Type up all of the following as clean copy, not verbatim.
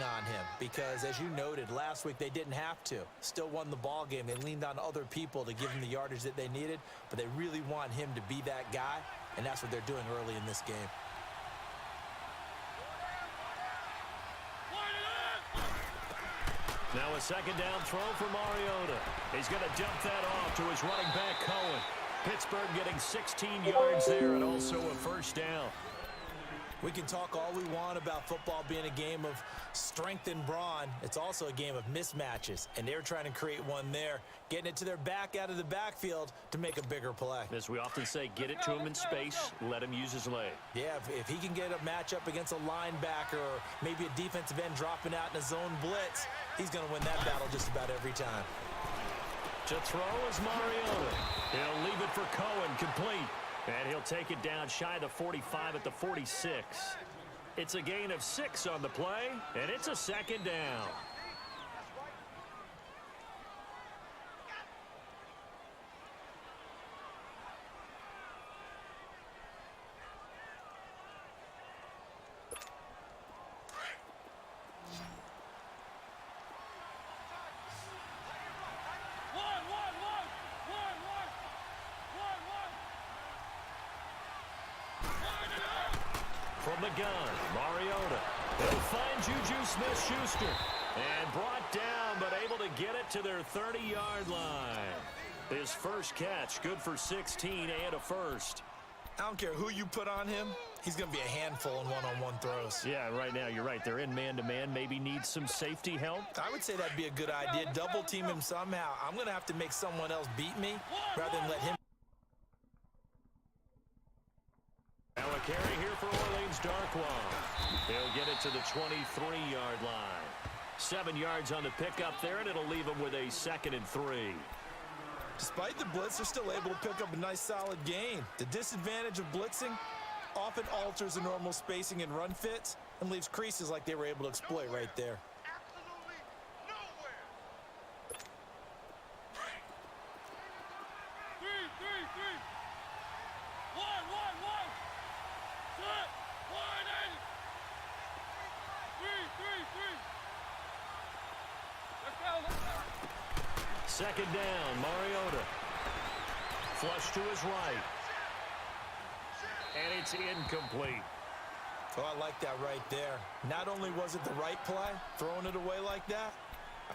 On him because, as you noted, last week they didn't have to. Still won the ball game. They leaned on other people to give him the yardage that they needed, but they really want him to be that guy, and that's what they're doing early in this game. Now a second down throw for Mariota. He's going to dump that off to his running back, Cohen. Pittsburgh getting 16 yards there and also a first down. We can talk all we want about football being a game of strength and brawn. It's also a game of mismatches, and they're trying to create one there, getting it to their back out of the backfield to make a bigger play. As we often say, get it to him in space, let him use his leg. Yeah, if he can get a matchup against a linebacker or maybe a defensive end dropping out in a zone blitz, he's going to win that battle just about every time. To throw is Mariota. He'll leave it for Cohen, complete. And he'll take it down shy of the 45 at the 46. It's a gain of 6 on the play, and it's a second down. From the gun, Mariota. They'll find Juju Smith-Schuster. And brought down, but able to get it to their 30-yard line. His first catch, good for 16 and a first. I don't care who you put on him. He's going to be a handful in one-on-one throws. Yeah, right now, you're right. They're in man-to-man. Maybe needs some safety help. I would say that'd be a good idea. Double team him somehow. I'm going to have to make someone else beat me rather than let him. Now a carry here for Orleans Darkwa. He'll get it to the 23-yard line. 7 yards on the pickup there, and it'll leave him with a 2nd and 3. Despite the blitz, they're still able to pick up a nice solid gain. The disadvantage of blitzing often alters the normal spacing and run fits and leaves creases like they were able to exploit right there. Second down, Mariota. Flush to his right. And it's incomplete. Oh, I like that right there. Not only was it the right play, throwing it away like that,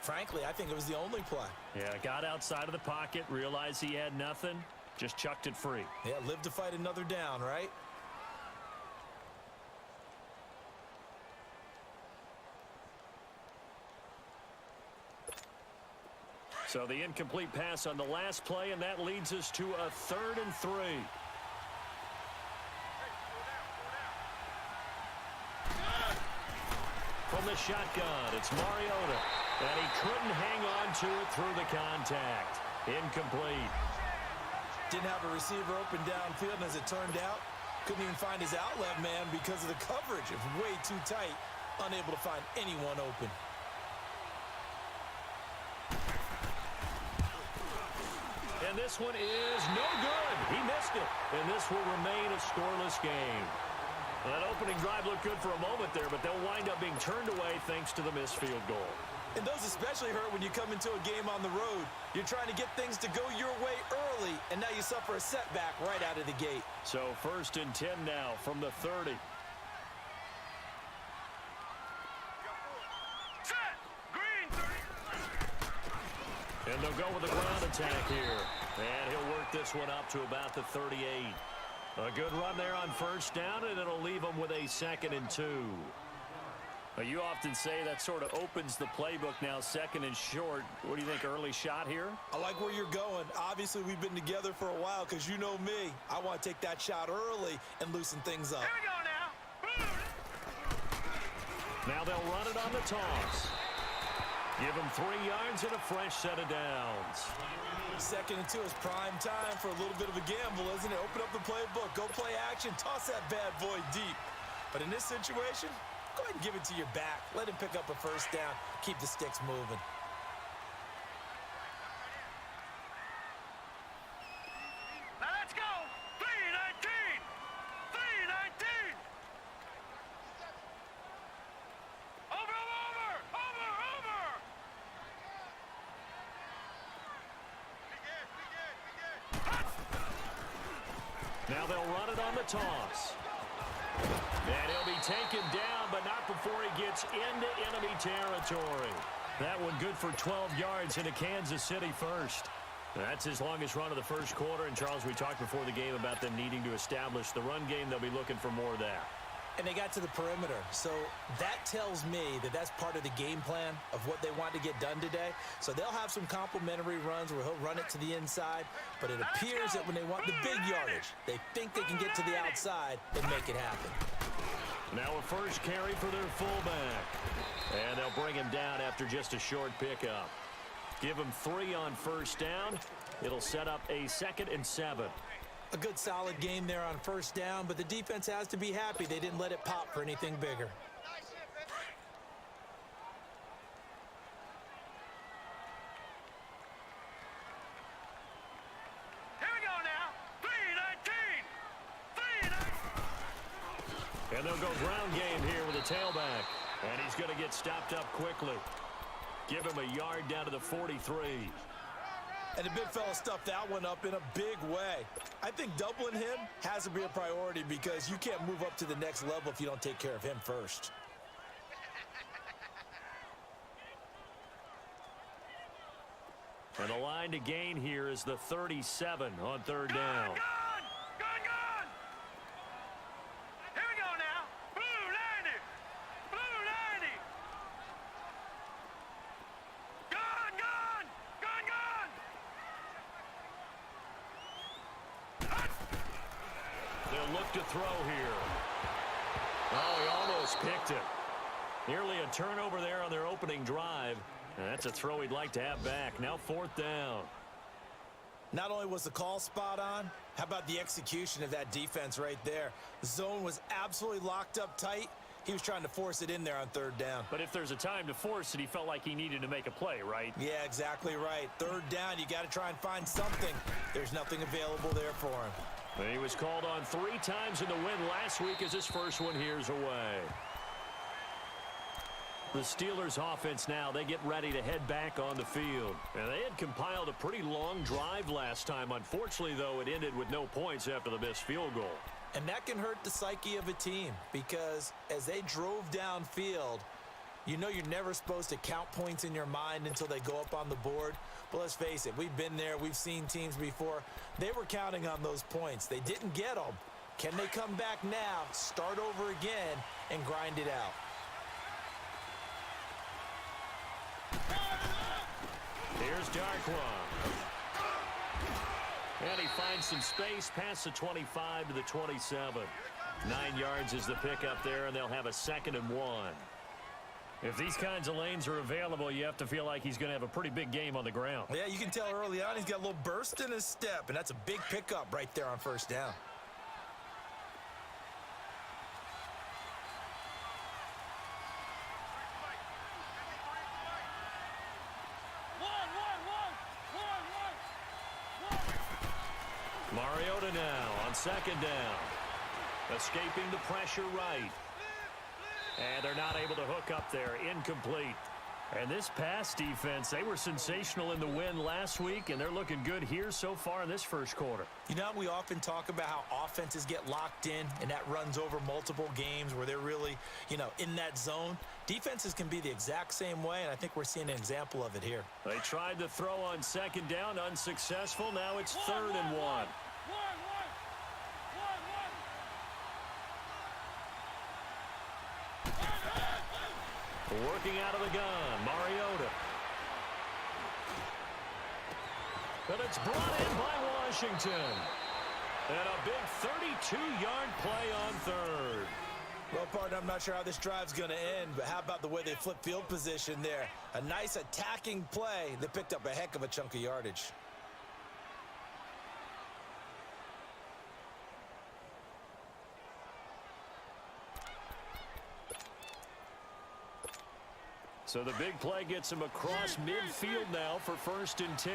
frankly, I think it was the only play. Yeah, got outside of the pocket, realized he had nothing, just chucked it free. Yeah, live to fight another down, right? So the incomplete pass on the last play, and that leads us to a 3rd and 3. From the shotgun, it's Mariota. And he couldn't hang on to it through the contact. Incomplete. Didn't have a receiver open downfield, and as it turned out, Couldn't even find his outlet man because of the coverage. It was way too tight. Unable to find anyone open. And this one is no good. He missed it. And this will remain a scoreless game. That opening drive looked good for a moment there, but they'll wind up being turned away thanks to the missed field goal. And those especially hurt when you come into a game on the road. You're trying to get things to go your way early, and now you suffer a setback right out of the gate. So 1st and 10 now from the 30. Set! Green! And they'll go with the ground attack here. And he'll work this one up to about the 38. A good run there on 1st down, and it'll leave them with a 2nd and 2. You often say that sort of opens the playbook now, 2nd and short. What do you think, early shot here? I like where you're going. Obviously, we've been together for a while because you know me. I want to take that shot early and loosen things up. Here we go now. Now they'll run it on the toss. Give him 3 yards and a fresh set of downs. 2nd and 2 is prime time for a little bit of a gamble, isn't it? Open up the playbook, go play action, toss that bad boy deep. But in this situation, go ahead and give it to your back. Let him pick up a 1st down. Keep the sticks moving. Now let's go. 3-19. 3-19. Over. Now they'll run it on the toss. And he'll be taken down, but not before he gets into enemy territory. That one good for 12 yards into Kansas City first. That's his longest run of the first quarter. And, Charles, we talked before the game about them needing to establish the run game. They'll be looking for more of that. And they got to the perimeter. So that tells me that that's part of the game plan of what they want to get done today. So they'll have some complimentary runs where he'll run it to the inside. But it appears that when they want the big yardage, they think they can get to the outside and make it happen. Now a first carry for their fullback. And they'll bring him down after just a short pickup. Give him 3 on 1st down. It'll set up a 2nd and 7. A good solid game there on 1st down, but the defense has to be happy they didn't let it pop for anything bigger. Here we go now. 3-19. 3-19. And they'll go ground game here with a tailback. And he's going to get stopped up quickly. Give him a yard down to the 43. And the big fella stuffed that one up in a big way. I think doubling him has to be a priority because you can't move up to the next level if you don't take care of him first. And the line to gain here is the 37 on 3rd down. Gone. Here we go now. Blue 90. Blue 90. Gone. They'll look to throw here. Oh, he almost picked it. Nearly a turnover there on their opening drive. And that's a throw he'd like to have back. Now 4th down. Not only was the call spot on, how about the execution of that defense right there? The zone was absolutely locked up tight. He was trying to force it in there on 3rd down. But if there's a time to force it, he felt like he needed to make a play, right? Yeah, exactly right. 3rd down, you got to try and find something. There's nothing available there for him. And he was called on 3 times in the win last week as his first one here's away. The Steelers offense now, they get ready to head back on the field. And they had compiled a pretty long drive last time. Unfortunately, though, it ended with no points after the missed field goal. And that can hurt the psyche of a team because as they drove downfield, you know you're never supposed to count points in your mind until they go up on the board. But let's face it, we've been there. We've seen teams before. They were counting on those points. They didn't get them. Can they come back now, start over again, and grind it out? Here's Darkwa. And he finds some space past the 25 to the 27. 9 yards is the pickup there, and they'll have a 2nd and 1. If these kinds of lanes are available, you have to feel like he's going to have a pretty big game on the ground. Yeah, you can tell early on he's got a little burst in his step, and that's a big pickup right there on 1st down. Mariota now on second down. Escaping the pressure right. And they're not able to hook up there. Incomplete. And this pass defense, they were sensational in the win last week, and they're looking good here so far in this first quarter. You know, we often talk about how offenses get locked in, and that runs over multiple games where they're really, in that zone. Defenses can be the exact same way, and I think we're seeing an example of it here. They tried to throw on second down, unsuccessful. Now it's 3rd and 1. Working out of the gun, Mariota. But it's brought in by Washington. And a big 32-yard play on 3rd. Well, partner, I'm not sure how this drive's going to end, but how about the way they flip field position there? A nice attacking play that picked up a heck of a chunk of yardage. So the big play gets him across midfield now for 1st and 10.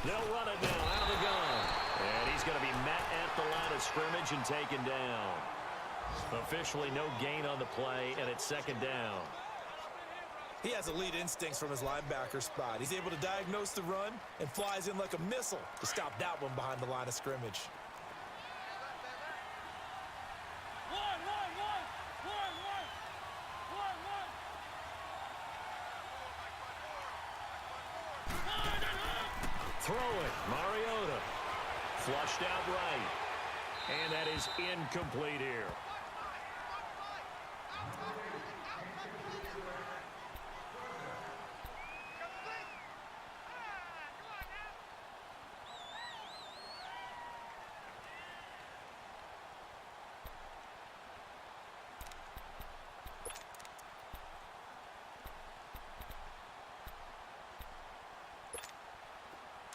They'll run it now out of the gun. And he's going to be met at the line of scrimmage and taken down. Officially no gain on the play, and it's 2nd down. He has elite instincts from his linebacker spot. He's able to diagnose the run and flies in like a missile to stop that one behind the line of scrimmage. Throw it, Mariota. Flushed out right. And that is incomplete here.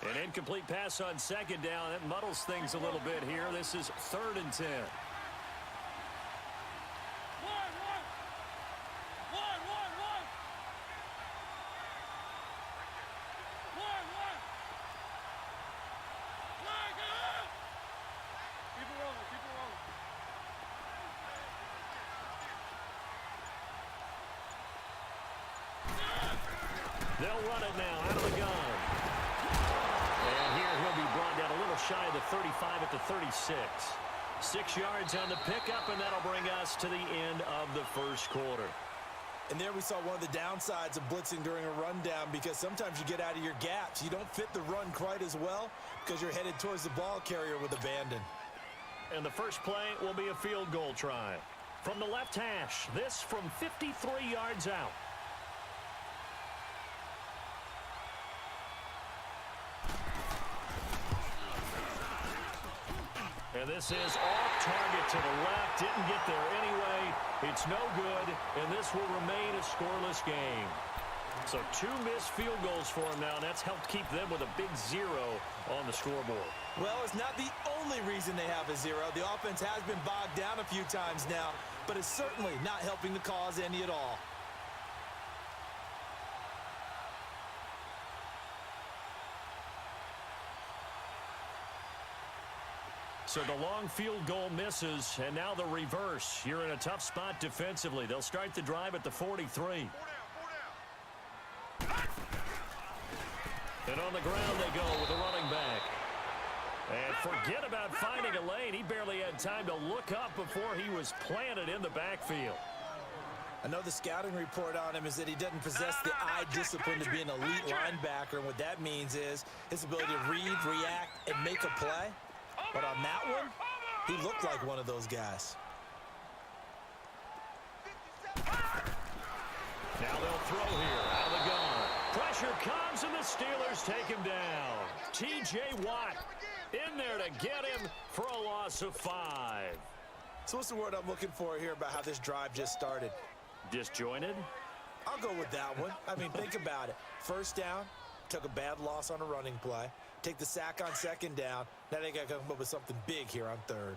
An incomplete pass on 2nd down. That muddles things a little bit here. This is 3rd and 10. They'll run it now out of the gun. And here he'll be brought down a little shy of the 35 at the 36. 6 yards on the pickup, and that'll bring us to the end of the first quarter. And there we saw one of the downsides of blitzing during a rundown, because sometimes you get out of your gaps. You don't fit the run quite as well because you're headed towards the ball carrier with abandon. And the first play will be a field goal try. From the left hash, this from 53 yards out. And this is off target to the left. Didn't get there anyway. It's no good, and this will remain a scoreless game. So 2 missed field goals for him now, and that's helped keep them with a big 0 on the scoreboard. Well, it's not the only reason they have a 0. The offense has been bogged down a few times now, but it's certainly not helping the cause any at all. So the long field goal misses, and now the reverse. You're in a tough spot defensively. They'll start the drive at the 43. And on the ground they go with the running back. And forget about finding a lane. He barely had time to look up before he was planted in the backfield. I know the scouting report on him is that he doesn't possess the eye discipline to be an elite linebacker, and what that means is his ability to read, react, and make a play. But on that one, he looked like one of those guys. Now they'll throw here out of the gun. Pressure comes, and the Steelers take him down. T.J. Watt in there to get him for a loss of 5. So what's the word I'm looking for here about how this drive just started? Disjointed? I'll go with that one. I mean, think about it. First down, took a bad loss on a running play. Take the sack on second down. Now they got to come up with something big here on third.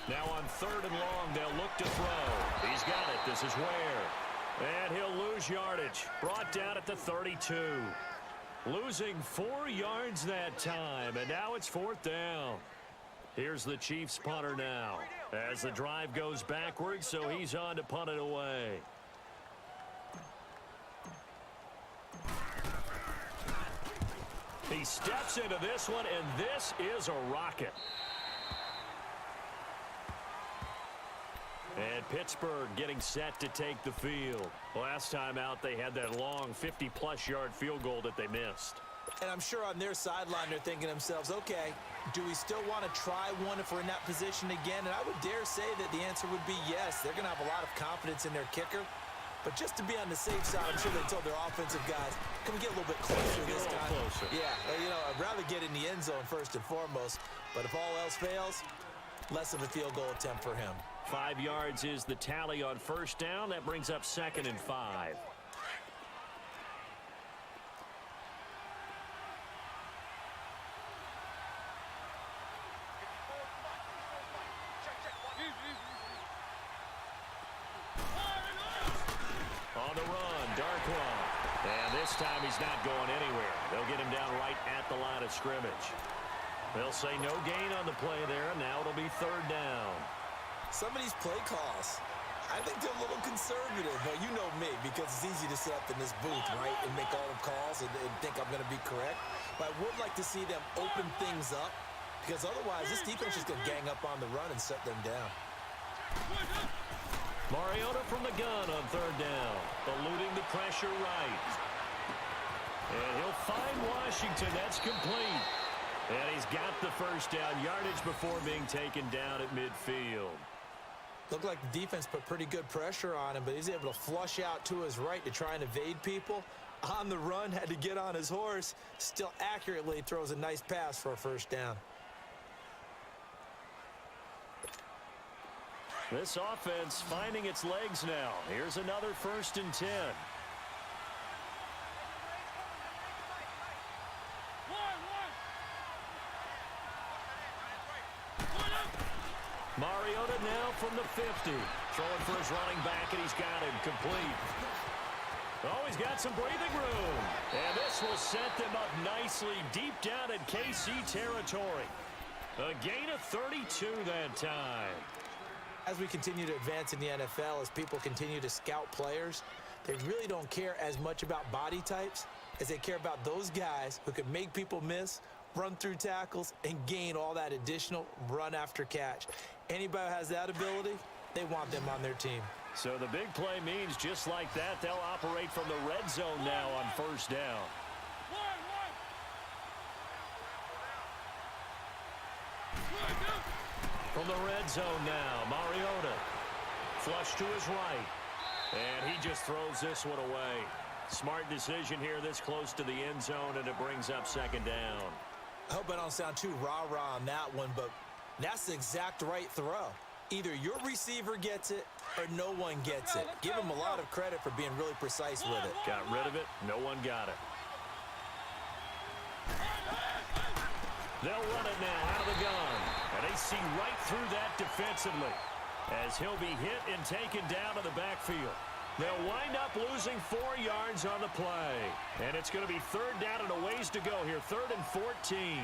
Now on 3rd and long, they'll look to throw. He's got it. This is Ware. And he'll lose yardage. Brought down at the 32. Losing 4 yards that time, and now it's 4th down. Here's the Chiefs punter now as the drive goes backwards, so he's on to punt it away. He steps into this one, and this is a rocket. And Pittsburgh getting set to take the field. Last time out, they had that long 50-plus yard field goal that they missed. And I'm sure on their sideline they're thinking to themselves, okay, do we still want to try one if we're in that position again? And I would dare say that the answer would be yes. They're going to have a lot of confidence in their kicker. But just to be on the safe side, I'm sure they told their offensive guys, can we get a little bit closer this time? Closer. Yeah, you know, I'd rather get in the end zone first and foremost. But if all else fails, less of a field goal attempt for him. 5 yards is the tally on 1st down. That brings up 2nd and 5. On the run, Darkwa. And this time he's not going anywhere. They'll get him down right at the line of scrimmage. They'll say no gain on the play there, and now it'll be 3rd down. Some of these play calls, I think they're a little conservative. But you know me, because it's easy to sit up in this booth, right, and make all the calls and think I'm going to be correct. But I would like to see them open things up, because otherwise this defense is going to gang up on the run and shut them down. Mariota from the gun on 3rd down, eluding the pressure right. And he'll find Washington. That's complete. And he's got the 1st down yardage before being taken down at midfield. Looked like the defense put pretty good pressure on him, but he's able to flush out to his right to try and evade people. On the run, had to get on his horse. Still accurately throws a nice pass for a 1st down. This offense finding its legs now. Here's another 1st and 10. Mariota now from the 50. Throwing for his running back, and he's got him complete. Oh, he's got some breathing room. And this will set them up nicely deep down in KC territory. A gain of 32 that time. As we continue to advance in the NFL, as people continue to scout players, they really don't care as much about body types as they care about those guys who can make people miss, run through tackles, and gain all that additional run after catch. Anybody who has that ability, they want them on their team. So the big play means just like that, they'll operate from the red zone now on 1st down. From the red zone now, Mariota. Flush to his right. And he just throws this one away. Smart decision here this close to the end zone, and it brings up 2nd down. I hope I don't sound too rah-rah on that one, but that's the exact right throw. Either your receiver gets it or no one gets it. Give him a lot of credit for being really precise with it. Got rid of it. No one got it. They'll run it now out of the gun. And they see right through that defensively as he'll be hit and taken down to the backfield. They'll wind up losing 4 yards on the play. And it's going to be 3rd down and a ways to go here. 3rd and 14.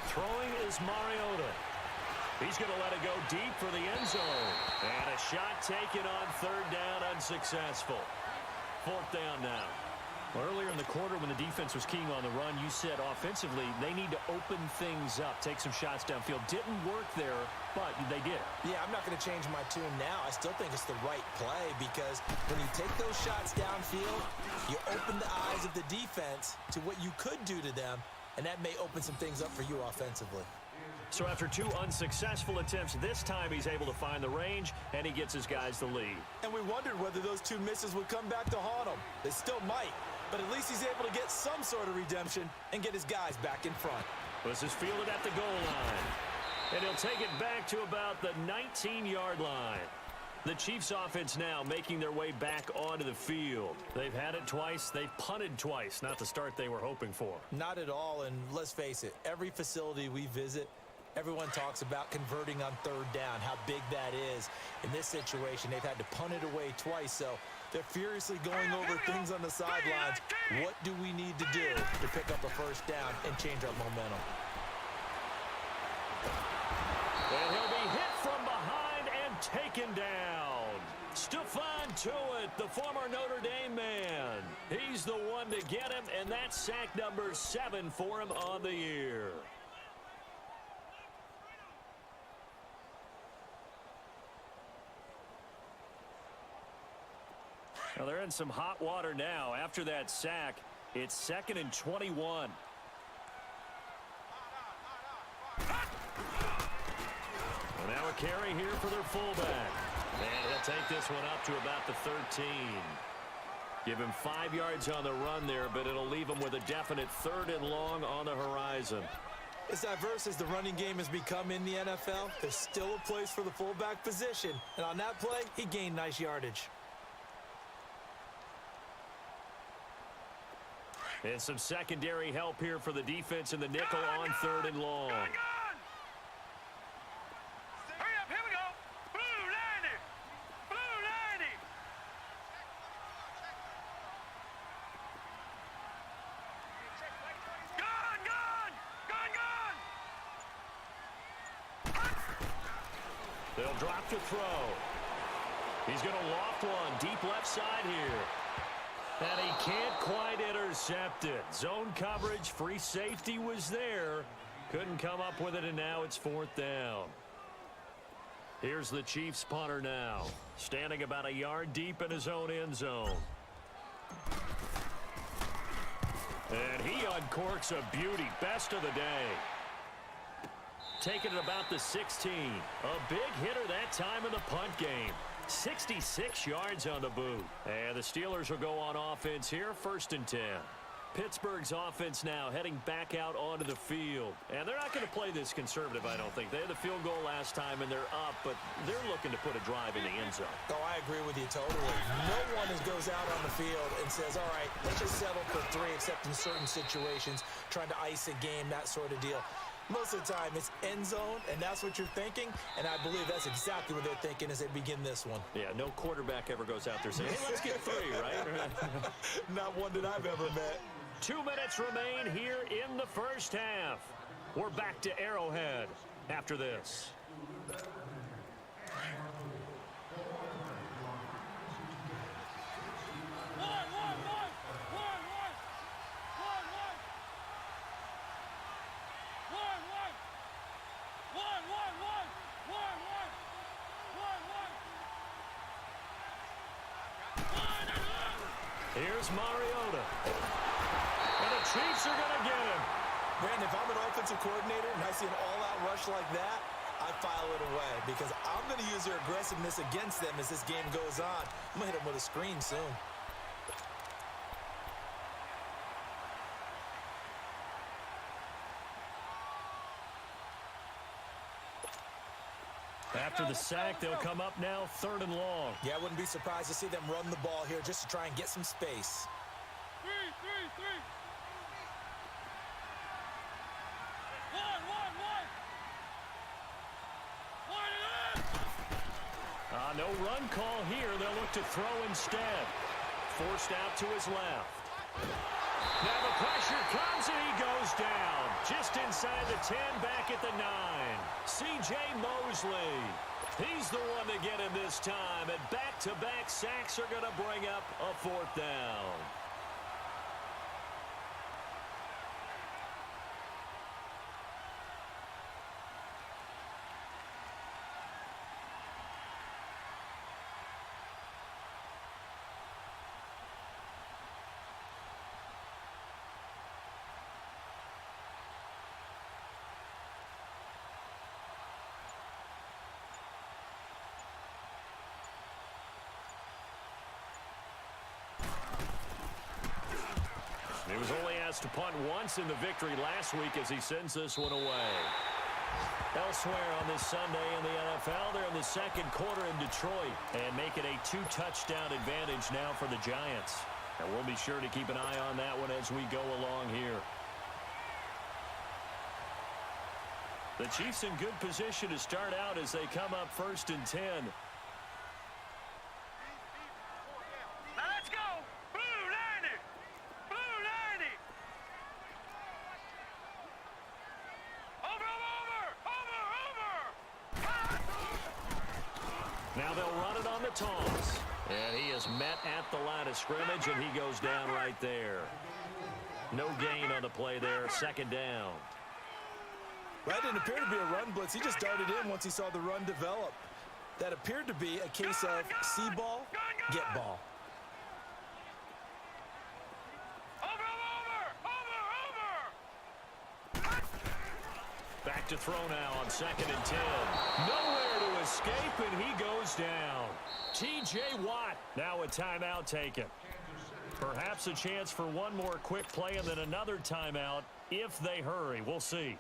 Throwing is Mariota. He's going to let it go deep for the end zone. And a shot taken on 3rd down, unsuccessful. 4th down now. Well, earlier in the quarter when the defense was keying on the run, you said offensively they need to open things up, take some shots downfield. Didn't work there, but they did. Yeah, I'm not going to change my tune now. I still think it's the right play because when you take those shots downfield, you open the eyes of the defense to what you could do to them, and that may open some things up for you offensively. So after 2 unsuccessful attempts, this time he's able to find the range, and he gets his guys the lead. And we wondered whether those 2 misses would come back to haunt him. They still might, but at least he's able to get some sort of redemption and get his guys back in front. This is fielded at the goal line. And he'll take it back to about the 19-yard line. The Chiefs offense now making their way back onto the field. They've had it twice. They've punted twice. Not the start they were hoping for. Not at all, and let's face it, every facility we visit, everyone talks about converting on third down, how big that is. In this situation, they've had to punt it away twice, so they're furiously going over things on the sidelines. What do we need to do to pick up a first down and change our momentum? And he'll be hit from behind and taken down. Stephon Tuitt, the former Notre Dame man. He's the one to get him, and that's sack number 7 for him on the year. Well, they're in some hot water now. After that sack, it's 2nd and 21. And now a carry here for their fullback. And he'll take this one up to about the 13. Give him 5 yards on the run there, but it'll leave him with a definite 3rd and long on the horizon. As diverse as the running game has become in the NFL, there's still a place for the fullback position. And on that play, he gained nice yardage. And some secondary help here for the defense in the nickel on 3rd and long. Hurry up, here we go. Blue 90. Blue 90. Gone. They'll drop to throw. He's going to loft one deep left side here. And he can't quite intercept it. Zone coverage, free safety was there. Couldn't come up with it, and now it's 4th down. Here's the Chiefs punter now, standing about a yard deep in his own end zone. And he uncorks a beauty. Best of the day. Taking it about the 16. A big hitter that time in the punt game. 66 yards on the boot. And the Steelers will go on offense here, 1st and 10. Pittsburgh's offense now heading back out onto the field. And they're not going to play this conservative, I don't think. They had the field goal last time, and they're up, but they're looking to put a drive in the end zone. Oh, I agree with you totally. No one goes out on the field and says, all right, let's just settle for 3, except in certain situations, trying to ice a game, that sort of deal. Most of the time, it's end zone, and that's what you're thinking, and I believe that's exactly what they're thinking as they begin this one. Yeah, no quarterback ever goes out there saying, hey, let's get 3, right? Not one that I've ever met. 2 minutes remain here in the first half. We're back to Arrowhead after this. Here's Mariota. And the Chiefs are going to get him. Brandon, if I'm an offensive coordinator and I see an all-out rush like that, I file it away because I'm going to use their aggressiveness against them as this game goes on. I'm going to hit them with a screen soon. After the sack, they'll come up now 3rd and long. Yeah, I wouldn't be surprised to see them run the ball here just to try and get some space. 3. No run call here. They'll look to throw instead. Forced out to his left. Now the pressure comes and he goes down. Just inside the 10, back at the 9. C.J. Mosley. He's the one to get him this time. And back-to-back sacks are going to bring up a 4th down. He was only asked to punt once in the victory last week as he sends this one away. Elsewhere on this Sunday in the NFL, they're in the second quarter in Detroit and make it a 2-touchdown advantage now for the Giants. And we'll be sure to keep an eye on that one as we go along here. The Chiefs in good position to start out as they come up 1st and 10. Now let's go. Blue 90. Blue 90. Over. Now they'll run it on the toss. And he is met at the line of scrimmage, and he goes down right there. No gain on the play there. 2nd down. That didn't appear to be a run blitz. He just darted in once he saw the run develop. That appeared to be a case of see ball, get ball. Back to throw now on 2nd and 10. Nowhere to escape, and he goes down. T.J. Watt now a timeout taken. Perhaps a chance for one more quick play and then another timeout if they hurry. We'll see.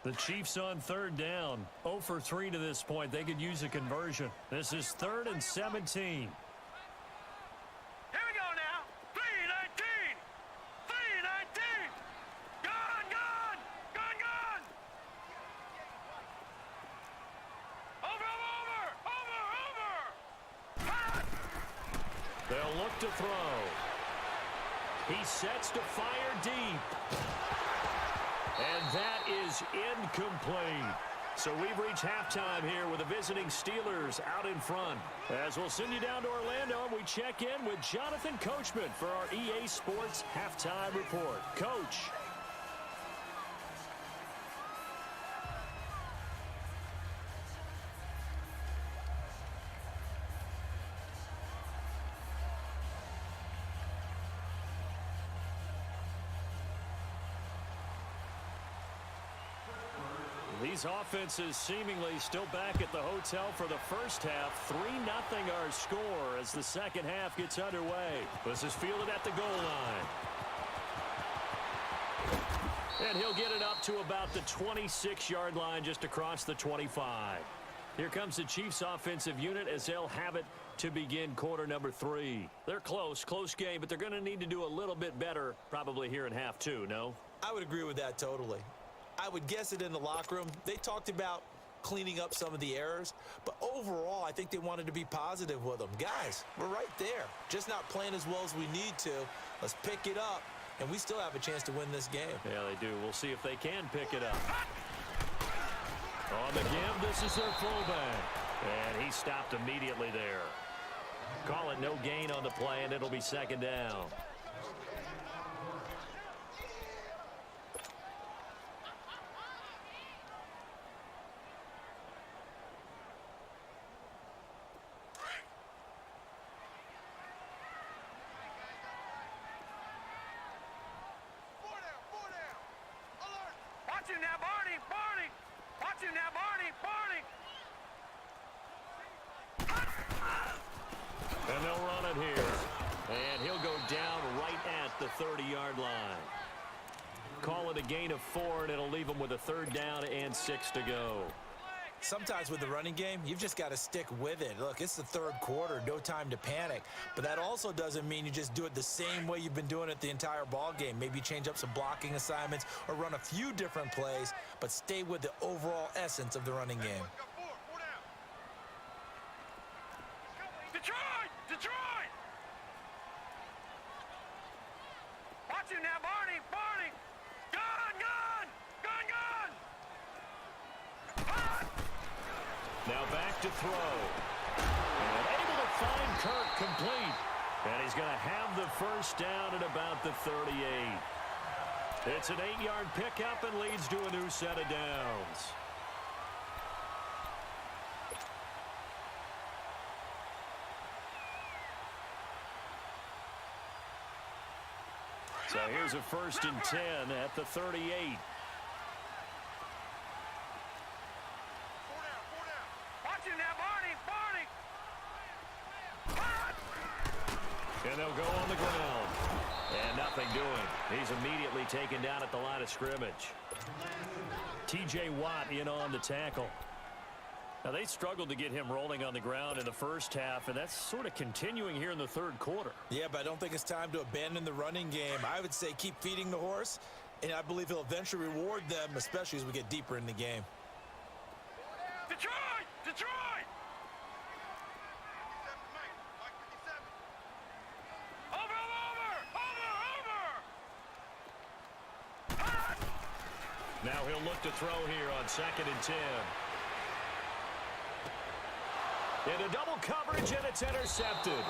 The Chiefs on 3rd down. 0 for 3 to this point. They could use a conversion. This is 3rd and 17. They'll look to throw. He sets to fire deep. And that is incomplete. So we've reached halftime here with the visiting Steelers out in front. As we'll send you down to Orlando, we check in with Jonathan Coachman for our EA Sports Halftime Report. Coach. These offenses seemingly still back at the hotel for the first half. 3-0 our score as the second half gets underway. This is fielded at the goal line. And he'll get it up to about the 26-yard line just across the 25. Here comes the Chiefs offensive unit as they'll have it to begin quarter number 3. They're close game, but they're going to need to do a little bit better probably here in half 2, no? I would agree with that totally. I would guess it in the locker room. They talked about cleaning up some of the errors, but overall, I think they wanted to be positive with them. Guys, we're right there. Just not playing as well as we need to. Let's pick it up, and we still have a chance to win this game. Yeah, they do. We'll see if they can pick it up. On the give, this is their fullback. And he stopped immediately there. Call it no gain on the play, and it'll be 2nd down. Watch him now, Barney! Watch him now, Barney! And they'll run it here. And he'll go down right at the 30-yard line. Call it a gain of 4, and it'll leave them with a 3rd down and 6 to go. Sometimes with the running game, you've just got to stick with it. Look, it's the 3rd quarter, no time to panic. But that also doesn't mean you just do it the same way you've been doing it the entire ball game. Maybe change up some blocking assignments or run a few different plays, but stay with the overall essence of the running game. Detroit! Watch him now, Barney! Gun! Now back to throw. And able to find Kirk complete. And he's going to have the 1st down at about the 38. It's an 8-yard pickup and leads to a new set of downs. So here's a 1st and 10 at the 38. And they'll go on the ground. And nothing doing. He's immediately taken down at the line of scrimmage. T.J. Watt in on the tackle. Now, they struggled to get him rolling on the ground in the first half, and that's sort of continuing here in the third quarter. Yeah, but I don't think it's time to abandon the running game. I would say keep feeding the horse, and I believe he'll eventually reward them, especially as we get deeper in the game. Detroit! Detroit! Over! Now he'll look to throw here on 2nd and 10. Into double coverage, and it's intercepted.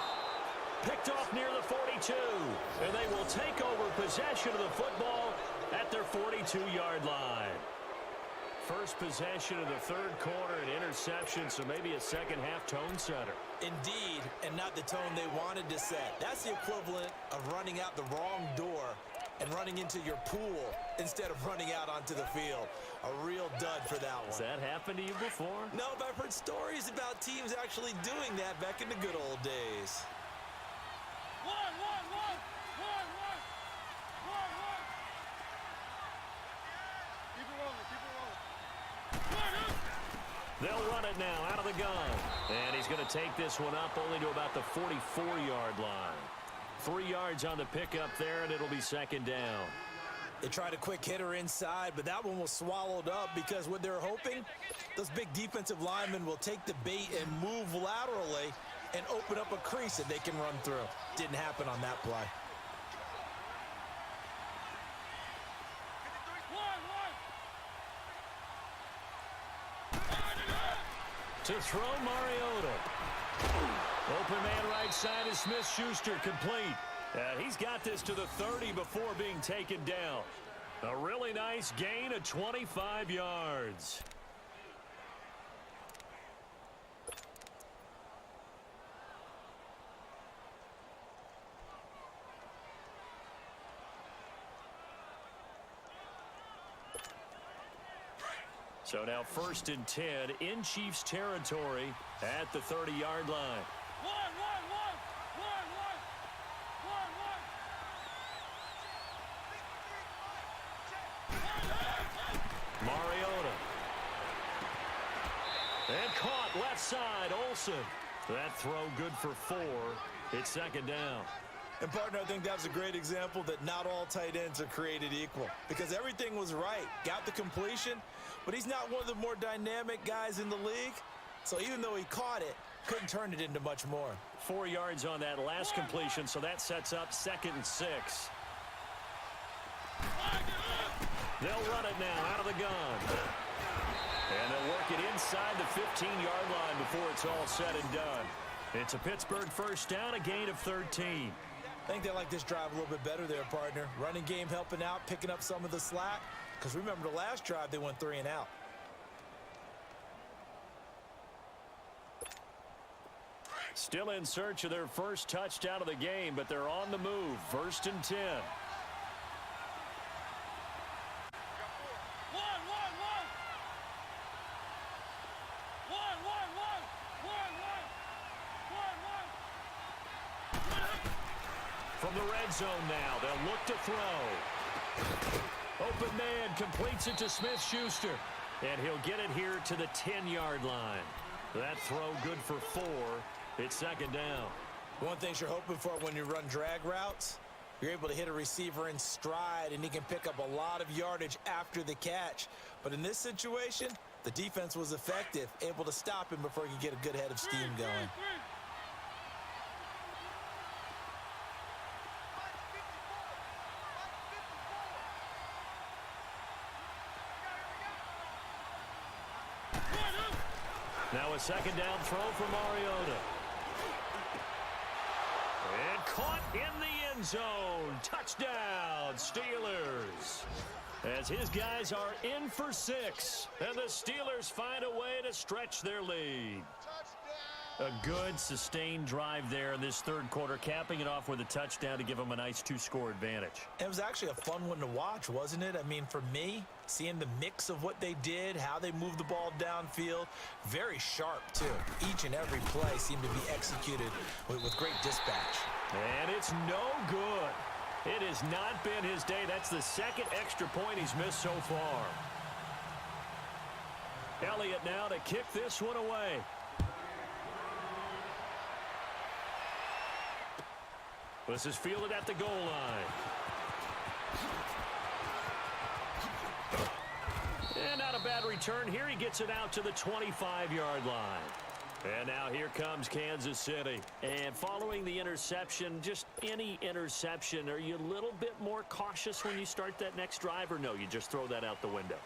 Picked off near the 42. And they will take over possession of the football at their 42-yard line. First possession of the third quarter, an interception, so maybe a second-half tone setter. Indeed, and not the tone they wanted to set. That's the equivalent of running out the wrong door and running into your pool instead of running out onto the field. A real dud for that one. Has that happened to you before? No, but I've heard stories about teams actually doing that back in the good old days. One. Keep it rolling. They'll run it now out of the gun. And he's going to take this one up only to about the 44-yard line. 3 yards on the pickup there, and it'll be 2nd down. They tried a quick hitter inside, but that one was swallowed up because what they're hoping, those big defensive linemen will take the bait and move laterally and open up a crease that they can run through. Didn't happen on that play. To throw, Mariota. Open man right side is Smith-Schuster, complete. He's got this to the 30 before being taken down. A really nice gain of 25 yards. So now 1st and 10 in Chiefs territory at the 30-yard line. Mariota. And caught left side, Olsen. That throw good for 4. It's 2nd down. And, partner, I think that was a great example that not all tight ends are created equal because everything was right. Got the completion, but he's not one of the more dynamic guys in the league. So even though he caught it, couldn't turn it into much more. 4 yards on that last completion, so that sets up 2nd and 6. They'll run it now out of the gun. And they'll work it inside the 15-yard line before it's all said and done. It's a Pittsburgh first down, a gain of 13. I think they like this drive a little bit better there, partner. Running game helping out, picking up some of the slack. Because remember the last drive, they went 3 and out. Still in search of their first touchdown of the game, but they're on the move. 1st and 10. From the red zone now, they'll look to throw. Open man completes it to Smith-Schuster. And he'll get it here to the 10-yard line. That throw good for 4. It's 2nd down. One thing you're hoping for when you run drag routes, you're able to hit a receiver in stride, and he can pick up a lot of yardage after the catch. But in this situation, the defense was effective, able to stop him before he could get a good head of steam going. Now a 2nd down throw for Mariota. And caught in the end zone. Touchdown, Steelers. As his guys are in for 6. And the Steelers find a way to stretch their lead. A good, sustained drive there in this third quarter, capping it off with a touchdown to give them a nice 2-score advantage. It was actually a fun one to watch, wasn't it? I mean, for me, seeing the mix of what they did, how they moved the ball downfield, very sharp, too. Each and every play seemed to be executed with great dispatch. And it's no good. It has not been his day. That's the second extra point he's missed so far. Elliott now to kick this one away. This is fielded at the goal line. And not a bad return here. He gets it out to the 25-yard line. And now here comes Kansas City. And following the interception, just any interception, are you a little bit more cautious when you start that next drive, or no, you just throw that out the window?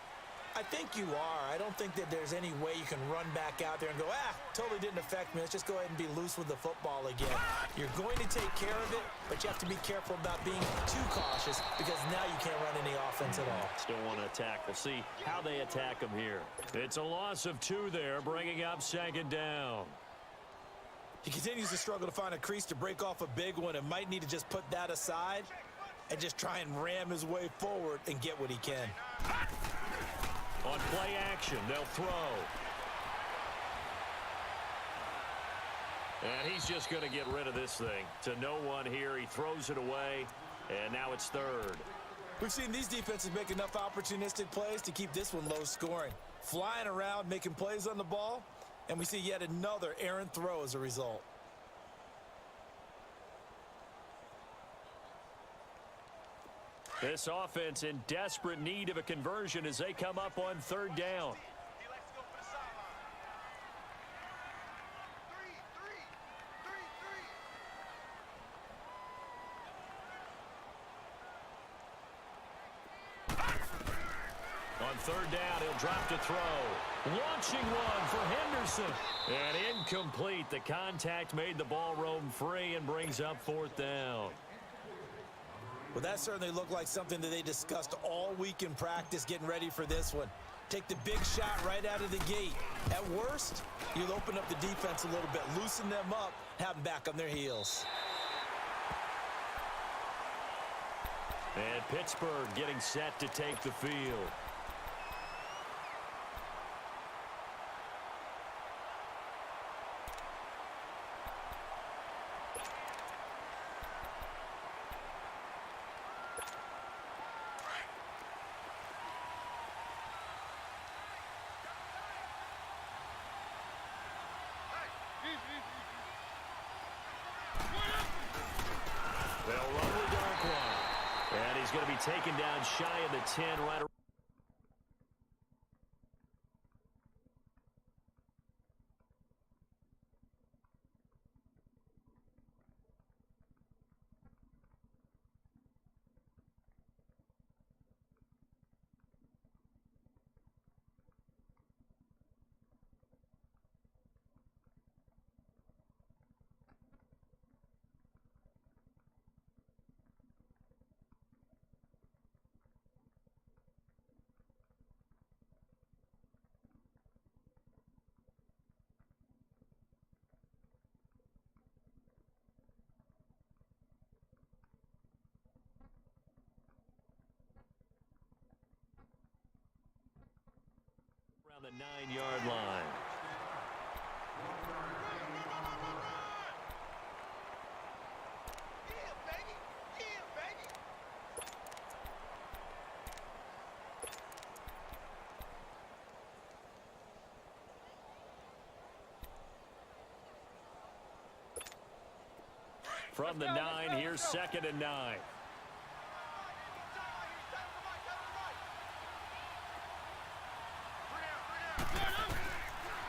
I think you are. I don't think that there's any way you can run back out there and go, totally didn't affect me. Let's just go ahead and be loose with the football again. You're going to take care of it, but you have to be careful about being too cautious because now you can't run any offense at all. Still want to attack. We'll see how they attack him here. It's a loss of 2 there, bringing up second down. He continues to struggle to find a crease to break off a big one and might need to just put that aside and just try and ram his way forward and get what he can. On play action, they'll throw. And he's just going to get rid of this thing. To no one here, he throws it away, and now it's third. We've seen these defenses make enough opportunistic plays to keep this one low scoring. Flying around, making plays on the ball, and we see yet another errant throw as a result. This offense in desperate need of a conversion as they come up on third down. On third down, he'll drop to throw. Launching one for Henderson. And incomplete. The contact made the ball roam free and brings up fourth down. Well, that certainly looked like something that they discussed all week in practice getting ready for this one. Take the big shot right out of the gate. At worst, you'll open up the defense a little bit, loosen them up, have them back on their heels. And Pittsburgh getting set to take the field. They'll run the dark one. And he's going to be taken down shy of the 10 right around. The 9-yard line. From the 9, here's 2nd and 9.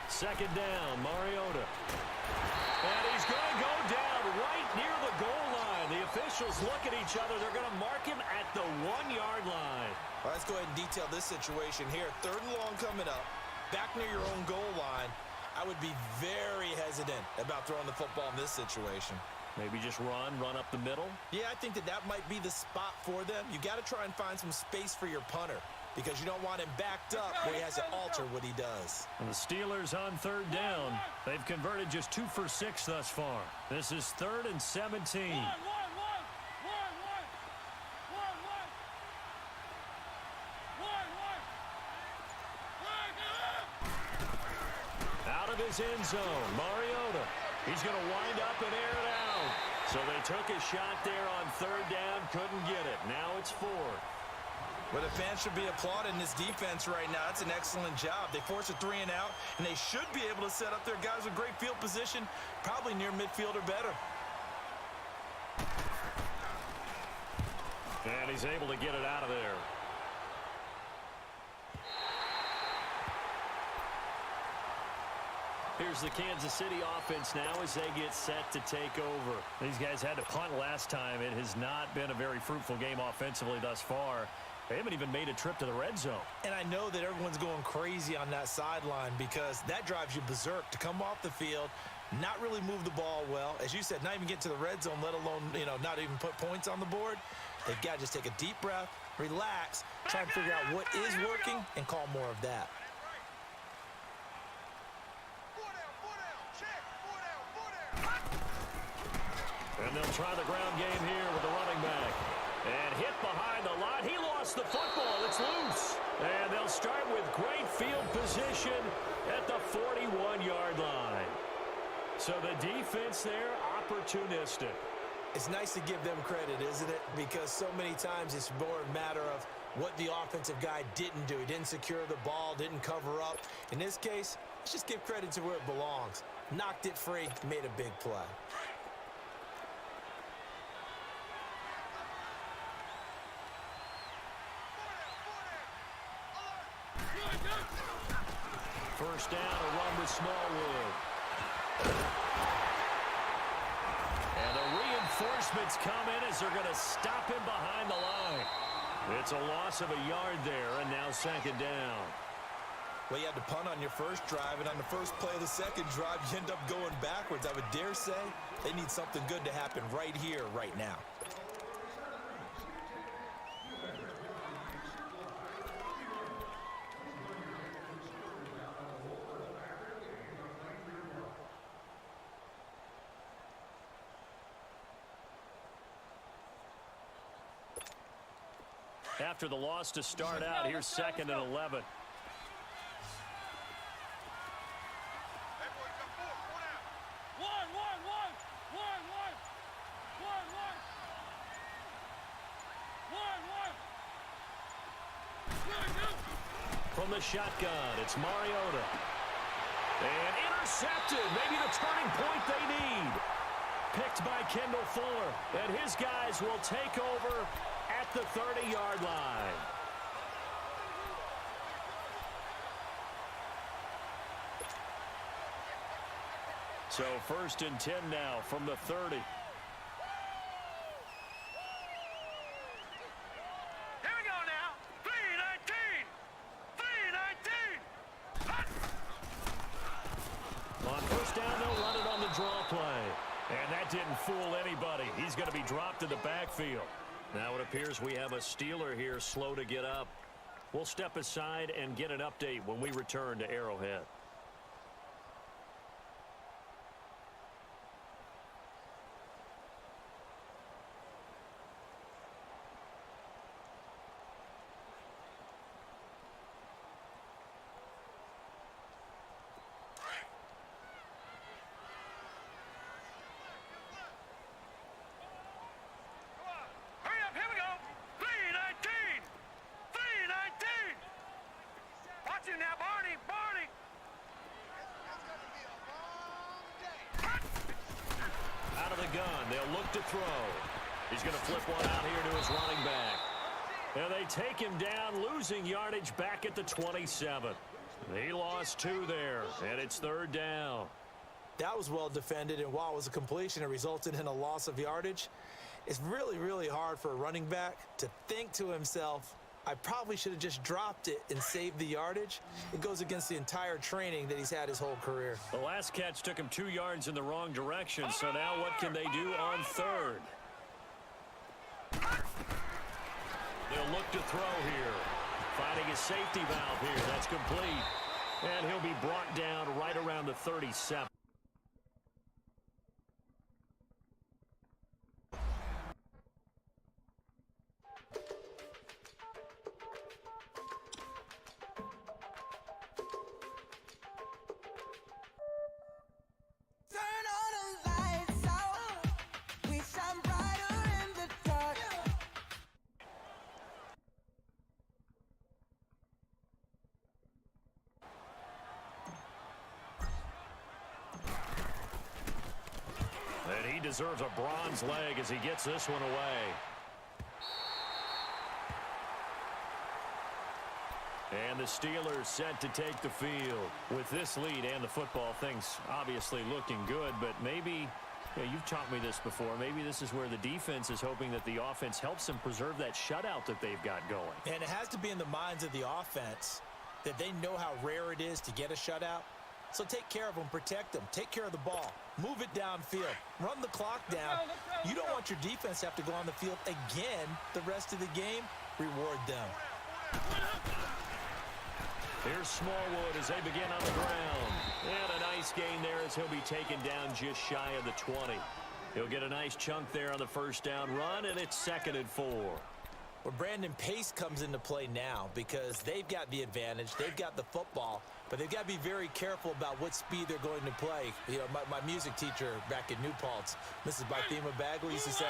Second down, Mariota. And he's going to go down right near the goal line. The officials look at each other. They're going to mark him at the 1-yard line. All right, let's go ahead and detail this situation here. 3rd and long coming up. Back near your own goal line. I would be very hesitant about throwing the football in this situation. Maybe just run up the middle? Yeah, I think that might be the spot for them. You got to try and find some space for your punter, because you don't want him backed up where he has to alter what he does. And the Steelers on 3rd down. They've converted just 2 for 6 thus far. This is 3rd and 17. Out of his end zone, Mariota. He's going to wind up and air it out. So they took a shot there on third down, couldn't get it. Now it's fourth. But the fans should be applauding this defense right now. That's an excellent job. They force a 3 and out, and they should be able to set up their guys with great field position, probably near midfield or better. And he's able to get it out of there. Here's the Kansas City offense now as they get set to take over. These guys had to punt last time. It has not been a very fruitful game offensively thus far. They haven't even made a trip to the red zone. And I know that everyone's going crazy on that sideline because that drives you berserk to come off the field, not really move the ball well. As you said, not even get to the red zone, let alone, not even put points on the board. They've got to just take a deep breath, relax, try and figure out what is working, and call more of that. And they'll try the ground game here with the running back. And hit behind the line. He lost the football. It's loose. And they'll start with great field position at the 41-yard line. So the defense there, opportunistic. It's nice to give them credit, isn't it? Because so many times it's more a matter of what the offensive guy didn't do. He didn't secure the ball, didn't cover up. In this case, let's just give credit to where it belongs. Knocked it free, made a big play. First down, a run with Smallwood. And the reinforcements come in as they're going to stop him behind the line. It's a loss of a yard there, and now second down. Well, you had to punt on your first drive, and on the first play of the second drive, you end up going backwards. I would dare say they need something good to happen right here, right now. After the loss to start out, here's second and 11. From the shotgun, it's Mariota. And intercepted. Maybe the turning point they need. Picked by Kendall Fuller. And his guys will take over at the 30-yard line. So first and 10 now from the 30. Here we go now. 3-19. 3-19. On first down, they'll run it on the draw play. And that didn't fool anybody. He's going to be dropped in the backfield. Now it appears we have a Steeler here slow to get up. We'll step aside and get an update when we return to Arrowhead. They'll look to throw. He's going to flip one out here to his running back. And they take him down, losing yardage back at the 27. He lost 2 there, and it's third down. That was well defended, and while it was a completion, it resulted in a loss of yardage. It's really, really hard for a running back to think to himself, I probably should have just dropped it and saved the yardage. It goes against the entire training that he's had his whole career. The last catch took him 2 yards in the wrong direction, so now what can they do on third? They'll look to throw here. Finding a safety valve here. That's complete. And he'll be brought down right around the 37. deserves a bronze leg as he gets this one away. And the Steelers set to take the field. With this lead and the football, things obviously looking good, but maybe, you've taught me this before, maybe this is where the defense is hoping that the offense helps them preserve that shutout that they've got going. And it has to be in the minds of the offense that they know how rare it is to get a shutout. So take care of them, protect them, take care of the ball, move it downfield, run the clock down. You don't want your defense to have to go on the field again the rest of the game. Reward them. Here's Smallwood as they begin on the ground. And a nice gain there as he'll be taken down just shy of the 20. He'll get a nice chunk there on the first down run, and it's 2nd and 4. Well, Brandon, pace comes into play now because they've got the advantage. They've got the football, but they've got to be very careful about what speed they're going to play. You know, my music teacher back in New Paltz, Mrs. Barthema Bagley, used to say,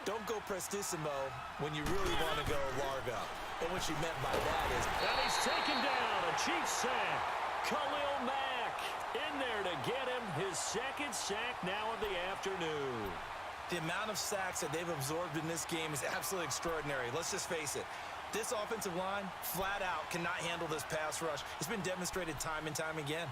don't go prestissimo when you really want to go largo. And what she meant by that is... And he's taken down, a Chiefs sack. Khalil Mack in there to get him his 2nd sack now of the afternoon. The amount of sacks that they've absorbed in this game is absolutely extraordinary. Let's just face it. This offensive line, flat out, cannot handle this pass rush. It's been demonstrated time and time again.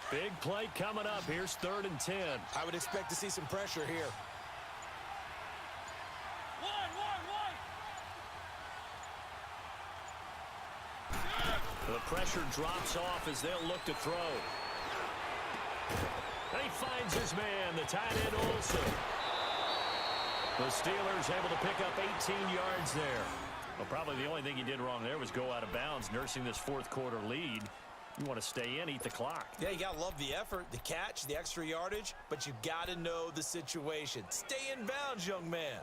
Big play coming up. Here's 3rd and 10. I would expect to see some pressure here. The pressure drops off as they'll look to throw. And he finds his man, the tight end Olsen. The Steelers able to pick up 18 yards there. Well, probably the only thing he did wrong there was go out of bounds, nursing this 4th quarter lead. You want to stay in, eat the clock. Yeah, you got to love the effort, the catch, the extra yardage, but you got to know the situation. Stay in bounds, young man.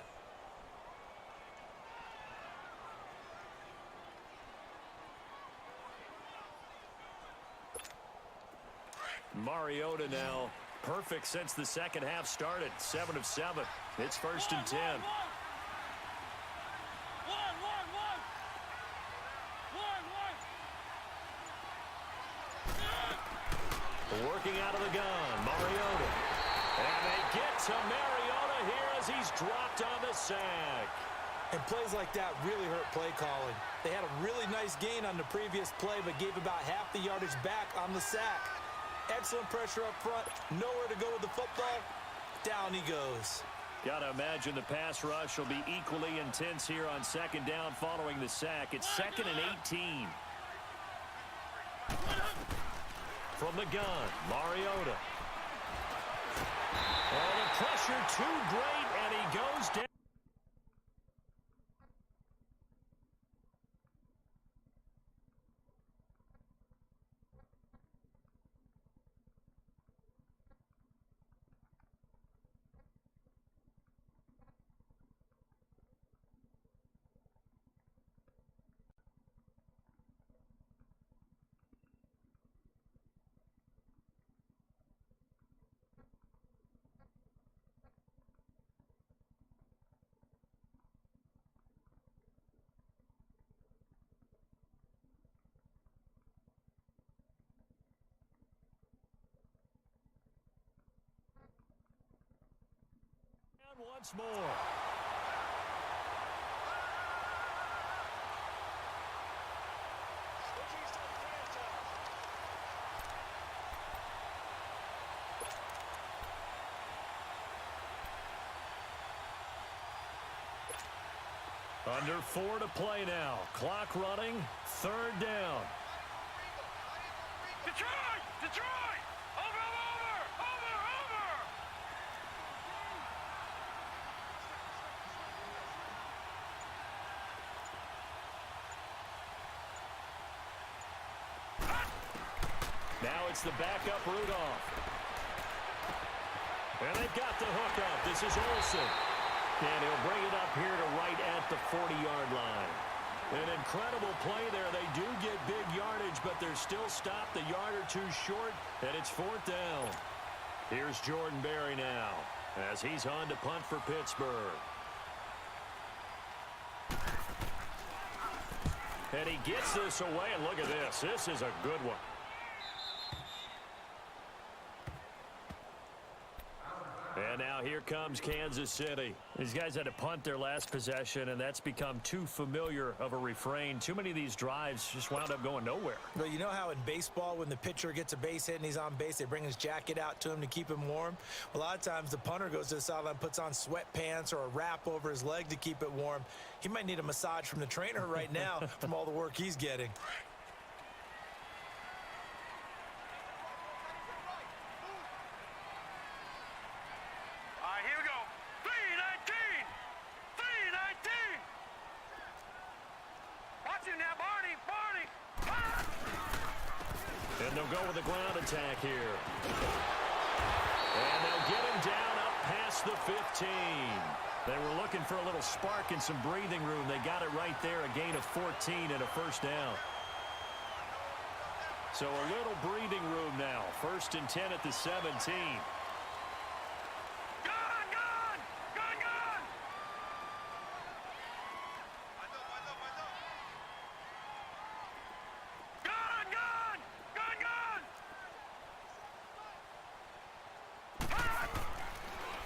Mariota now perfect since the second half started. 7 of 7. It's 1st and 10. Working out of the gun, Mariota. And they get to Mariota here as he's dropped on the sack. And plays like that really hurt play calling. They had a really nice gain on the previous play, but gave about half the yardage back on the sack. Excellent pressure up front. Nowhere to go with the football. Down he goes. Got to imagine the pass rush will be equally intense here on 2nd down following the sack. It's 2nd and 18. From the gun, Mariota. Oh, the pressure too great, and he goes down. Once more. Under 4 to play now. Clock running. 3rd down. Detroit! Detroit! Over! Now it's the backup Rudolph. And they've got the hook up. This is Olsen. And he'll bring it up here to right at the 40-yard line. An incredible play there. They do get big yardage, but they're still stopped a yard or two short, and it's 4th down. Here's Jordan Berry now. as he's on to punt for Pittsburgh. And he gets this away, and look at this. This is a good one. And now here comes Kansas City. These guys had to punt their last possession, and that's become too familiar of a refrain. Too many of these drives just wound up going nowhere. Well, you know how in baseball, when the pitcher gets a base hit and he's on base, they bring his jacket out to him to keep him warm? A lot of times the punter goes to the sideline, puts on sweatpants or a wrap over his leg to keep it warm. He might need a massage from the trainer right now from all the work he's getting. And they'll go with a ground attack here. And they'll get him down up past the 15. They were looking for a little spark and some breathing room. They got it right there, a gain of 14 and a first down. So a little breathing room now. 1st and 10 at the 17.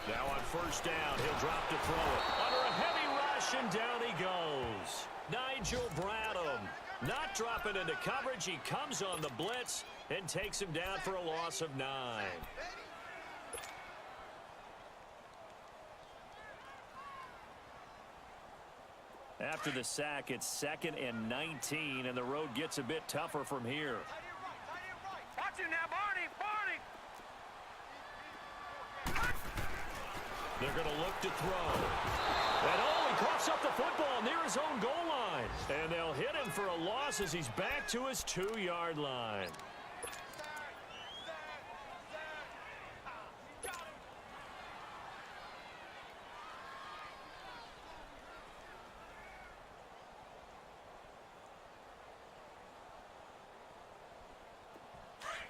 Now on 1st down, he'll drop to throw it. Under a heavy rush, and down he goes. Nigel Bradham not dropping into coverage. He comes on the blitz and takes him down for a loss of 9. After the sack, it's 2nd and 19, and the road gets a bit tougher from here. Watch him now, Barney! They're going to look to throw. And he coughs up the football near his own goal line. And they'll hit him for a loss as he's back to his 2-yard line.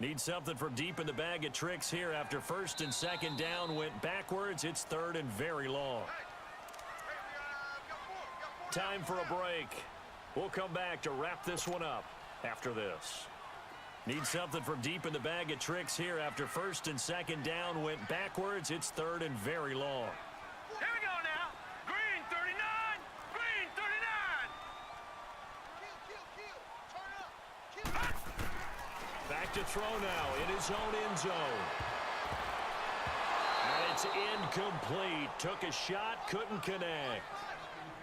Need something from deep in the bag of tricks here after 1st and 2nd down went backwards. It's 3rd and very long. Time for a break. We'll come back to wrap this one up after this. Need something from deep in the bag of tricks here after 1st and 2nd down went backwards. It's 3rd and very long. Here we go now. Green 39. Green 39. Turn up. Back to throw now in his own end zone. And it's incomplete. Took a shot, couldn't connect.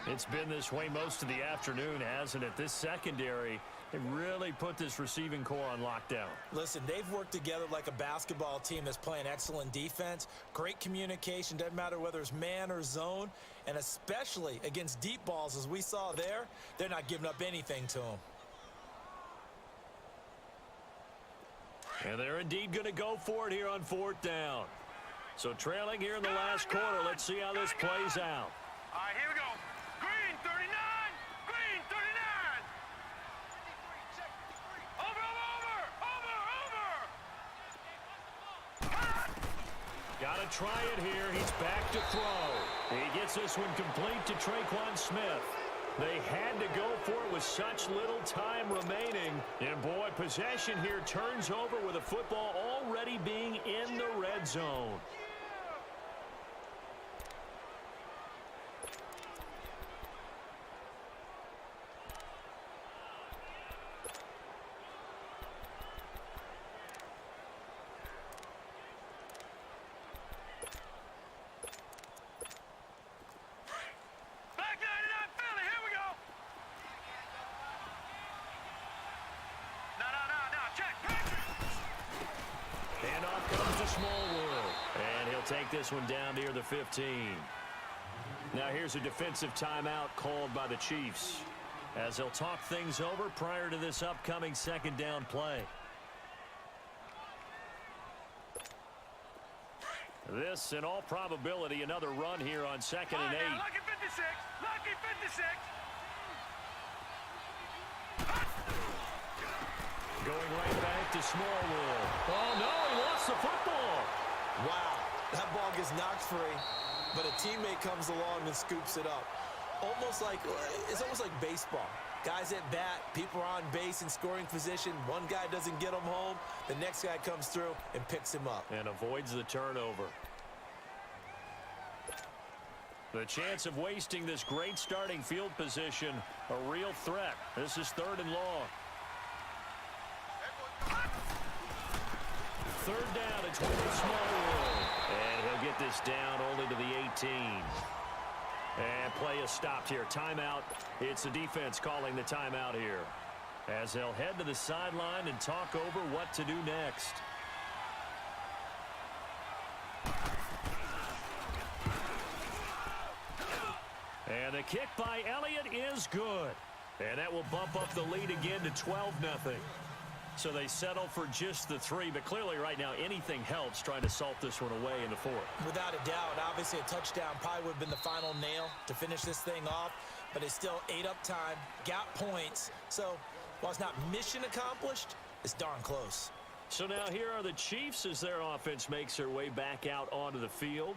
It's been this way most of the afternoon, hasn't it? This secondary, they really put this receiving core on lockdown. Listen, they've worked together like a basketball team that's playing excellent defense. Great communication, doesn't matter whether it's man or zone. And especially against deep balls, as we saw there, they're not giving up anything to them. And they're indeed going to go for it here on 4th down. So trailing here in the last quarter, let's see how this plays out. All right, here we go. Green 39. Green 39. Over. Got to try it here. He's back to throw. He gets this one complete to Traquan Smith. They had to go for it with such little time remaining. And, boy, possession here turns over with a football already being in the red zone. Take this one down near the 15. Now here's a defensive timeout called by the Chiefs as they'll talk things over prior to this upcoming 2nd down play. This, in all probability, another run here on 2nd and 8. Lucky 56. Lucky 56. Going right back to Smallwood. Oh, no, he lost the football. Wow. That ball gets knocked free, but a teammate comes along and scoops it up. It's almost like baseball. Guys at bat, people are on base in scoring position. One guy doesn't get him home. The next guy comes through and picks him up. And avoids the turnover. The chance of wasting this great starting field position, a real threat. This is 3rd and long. 3rd down, it's Will Smallwood. And he'll get this down only to the 18. And play is stopped here. Timeout. It's the defense calling the timeout here, as they'll head to the sideline and talk over what to do next. And the kick by Elliott is good. And that will bump up the lead again to 12-0. So they settle for just the 3, but clearly right now anything helps trying to salt this one away in the 4th. Without a doubt, obviously a touchdown probably would have been the final nail to finish this thing off, but it's still ate up time, got points. So while it's not mission accomplished, it's darn close. So now here are the Chiefs as their offense makes their way back out onto the field.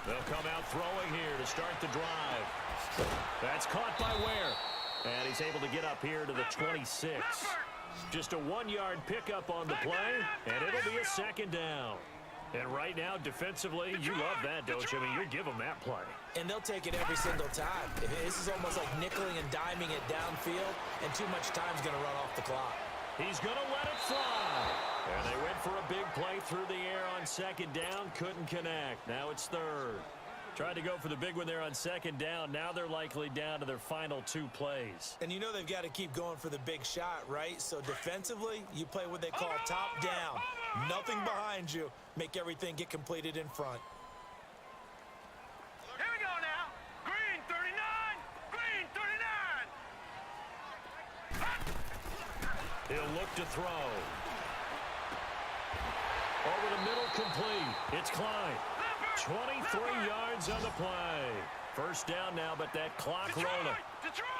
They'll come out throwing here to start the drive. That's caught by Ware. And he's able to get up here to the 26. Just a 1-yard pickup on the play, and it'll be a 2nd down. And right now, defensively, you love that, don't you? I mean, you give them that play. And they'll take it every single time. This is almost like nickeling and diming it downfield, and too much time's going to run off the clock. He's going to let it fly. And they went for a big play through the air on 2nd down. Couldn't connect. Now it's 3rd. Tried to go for the big one there on 2nd down. Now they're likely down to their final 2 plays. And you know they've got to keep going for the big shot, right? So defensively, you play what they call top down. Nothing behind you. Make everything get completed in front. Here we go now. Green 39. Green 39. He'll look to throw. Over the middle, complete. It's Klein. 23 yards on the play. 1st down now, but that clock rolling.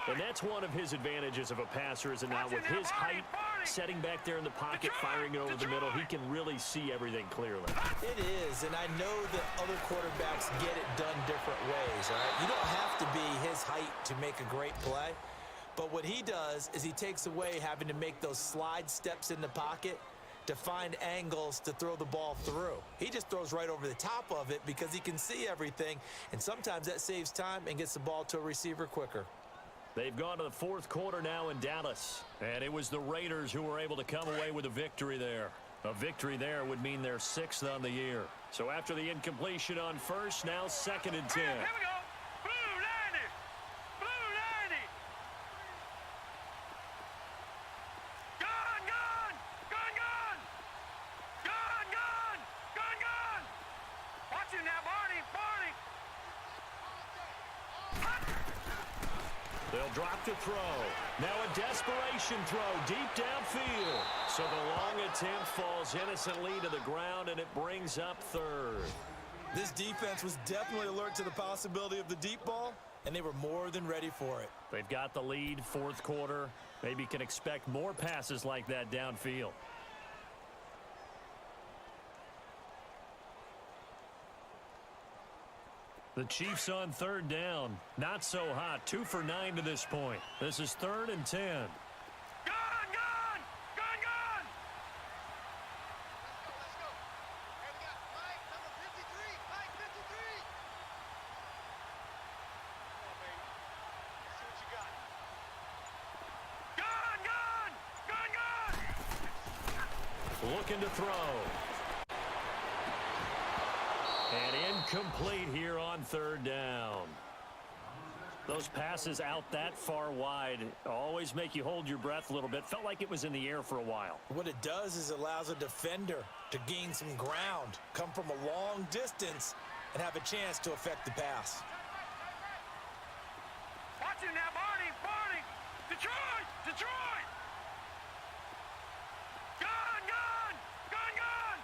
And that's one of his advantages of a passer, is now with his height, setting back there in the pocket, firing it over the middle, he can really see everything clearly. It is, and I know that other quarterbacks get it done different ways, all right? You don't have to be his height to make a great play, but what he does is he takes away having to make those slide steps in the pocket to find angles to throw the ball through. He just throws right over the top of it because he can see everything, and sometimes that saves time and gets the ball to a receiver quicker. They've gone to the 4th quarter now in Dallas, and it was the Raiders who were able to come away with a victory there. A victory there would mean their 6th on the year. So after the incompletion on 1st, now 2nd and 10. Here we go. Blue 90. Blue 90. Gun, gun. Gun, gun. Gun, gun. Gun, gun. Watch it now, Barney. Barney. They'll drop to throw. Now a desperation throw deep downfield. So the long attempt falls innocently to the ground, and it brings up 3rd. This defense was definitely alert to the possibility of the deep ball, and they were more than ready for it. They've got the lead, 4th quarter. Maybe can expect more passes like that downfield. The Chiefs on 3rd down. Not so hot. 2 for 9 to this point. This is 3rd and 10. Gun, gun. Gun, gun. Let's go. Hey, we got Mike, number 53. Mike, 53. Come on, baby. Let's see what you got. Gun, gun. Gun, gun. Looking to throw. And incomplete here on 3rd down. Those passes out that far wide always make you hold your breath a little bit. Felt like it was in the air for a while. What it does is it allows a defender to gain some ground, come from a long distance, and have a chance to affect the pass. Watch it now, Barney. Barney. Detroit. Detroit. Gun, gun. Gun, gun.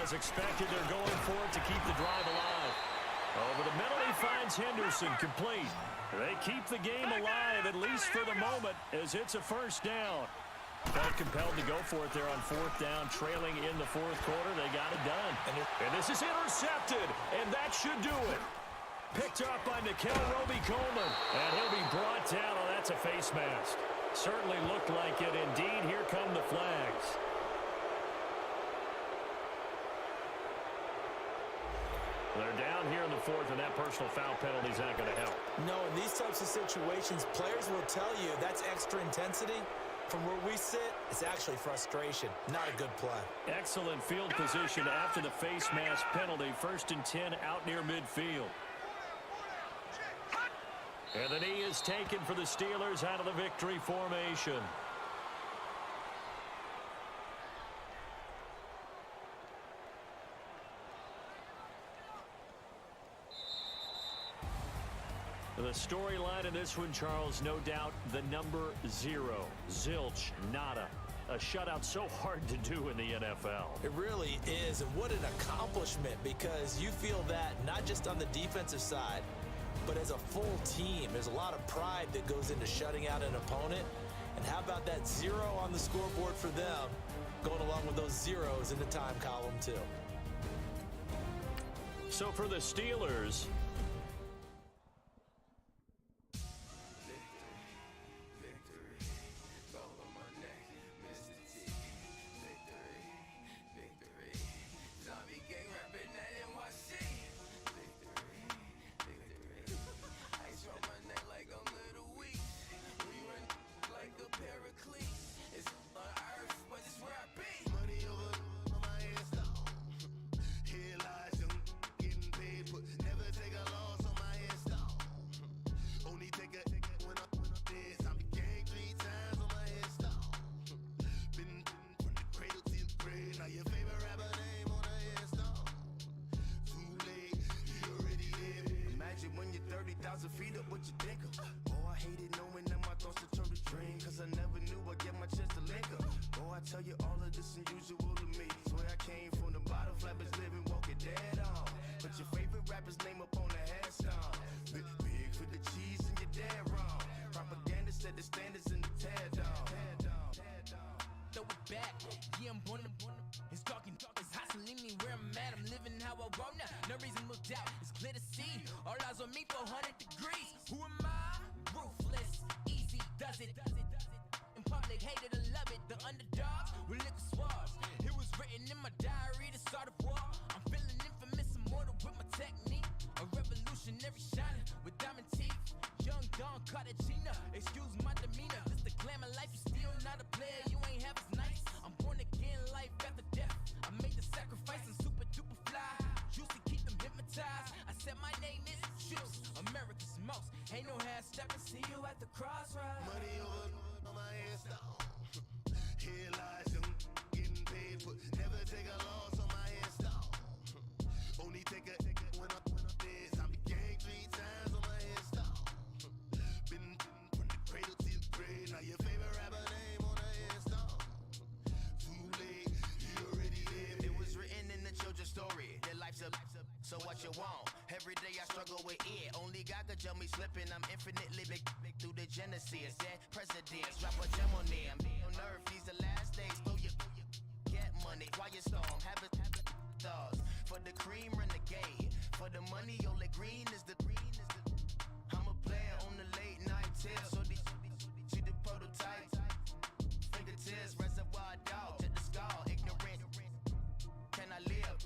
as expected, they're going for it to keep the drive alive. Over the middle, he finds Henderson, complete. They keep the game alive, at least for the moment, as it's a first down. Felt compelled to go for it there on fourth down, trailing in the fourth quarter. They got it done. And this is intercepted, and that should do it. Picked up by Nikel Roby-Coleman, and he'll be brought down. Oh, that's a face mask. Certainly looked like it. Indeed, here come the flags. They're down here in the fourth, and that personal foul penalty is not going to help. No, in these types of situations, players will tell you that's extra intensity. From where we sit, it's actually frustration, not a good play. Excellent field position after the face mask penalty. 1st and 10 out near midfield. And the knee is taken for the Steelers out of the victory formation. The storyline in this one, Charles, no doubt the number 0. Zilch, nada. A shutout so hard to do in the NFL. It really is, and what an accomplishment, because you feel that not just on the defensive side, but as a full team. There's a lot of pride that goes into shutting out an opponent. And how about that 0 on the scoreboard for them, going along with those zeros in the time column too. So for the Steelers, feet up what you think of. Oh, I hated knowing that my thoughts to turn to dream, cause I never knew I'd get my chance to link up. Oh, I tell you all of this unusual to me. Swear I came from the bottom, flappers living, walking dead on. Put your favorite rapper's name up on the headstone. Big for the cheese and you're dead wrong. Propaganda set the standards in the tear down. Throw it back, yeah, I'm born to it's talking, it's hustling me where I'm at. I'm living how I want now. No reason looked out, it's clear to see. All eyes on me for 100 degrees. Who am I? Ruthless, easy, does it. In public, hated or love it. The underdogs with liquor swabs. It was written in my diary to start a war. I'm feeling infamous, immortal with my technique. A revolutionary shining with diamond teeth. Young Don Cartagena, excuse my demeanor. This the glamour life, you still not a player. You ain't half as nice. I'm born again, life after death. I made the sacrifice, I'm super duper fly. Used to keep them hypnotized. I said my name is Juice, America's most. Ain't no half stepping, see you at the crossroads. Money over on my headstone. Here lies them getting paid for. Never take a loss on my headstone. Only take a when I'm dead. I be gang 3 times on my headstone. Been from the cradle to the grave. Now your favorite rapper name on the headstone. Too late, you already lived. It was written in the children's story. Their life's a so what you want? Every day I struggle with it. Only God could tell me slipping. I'm infinitely big through the genesis. Dead presidents, drop a gem on them. On earth, these the last days. Throw your get money. Quiet storm, have it thoughts. For the cream, renegade. For the money, only green is the. I'm a player on the late night tips. So these see the prototype. Fingertips, reservoir dog to the skull. Ignorant. Can I live?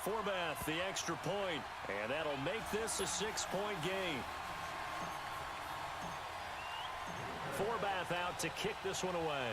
Forbath, the extra point, and that'll make this a 6-point game. Forbath out to kick this one away.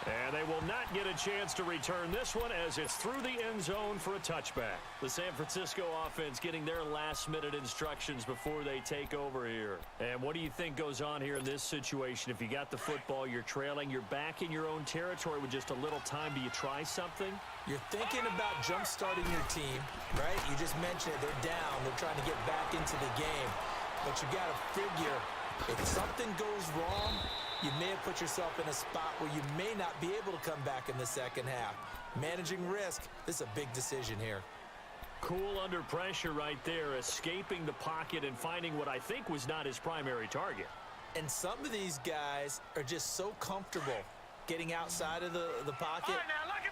And they will not get a chance to return this one as it's through the end zone for a touchback. The San Francisco offense getting their last-minute instructions before they take over here. And what do you think goes on here in this situation? If you got the football, you're trailing, you're back in your own territory with just a little time. Do you try something? You're thinking about jump-starting your team, right? You just mentioned it. They're down. They're trying to get back into the game. But you got to figure if something goes wrong, you may have put yourself in a spot where you may not be able to come back in the second half. Managing risk, this is a big decision here. Cool under pressure right there, escaping the pocket and finding what I think was not his primary target. And some of these guys are just so comfortable getting outside of the pocket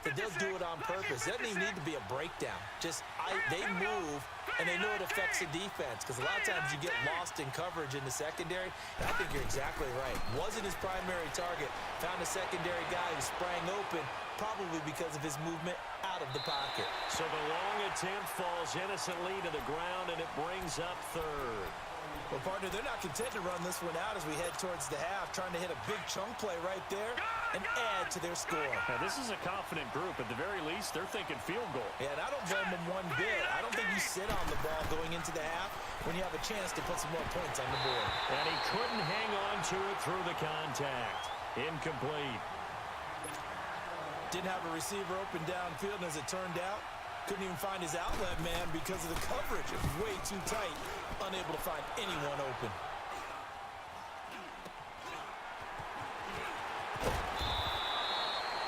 that they'll do it on purpose. It doesn't even need to be a breakdown. Just they move, and they know it affects the defense because a lot of times you get lost in coverage in the secondary. And I think you're exactly right. Wasn't his primary target. Found a secondary guy who sprang open, probably because of his movement out of the pocket. So the long attempt falls innocently to the ground, and it brings up third. Well, partner, they're not content to run this one out as we head towards the half, trying to hit a big chunk play right there and add to their score. Now, this is a confident group. At the very least, they're thinking field goal. Yeah, and I don't blame them one bit. I don't think you sit on the ball going into the half when you have a chance to put some more points on the board. And he couldn't hang on to it through the contact. Incomplete. Didn't have a receiver open downfield, and as it turned out, couldn't even find his outlet man because of the coverage. It was way too tight. Unable to find anyone open.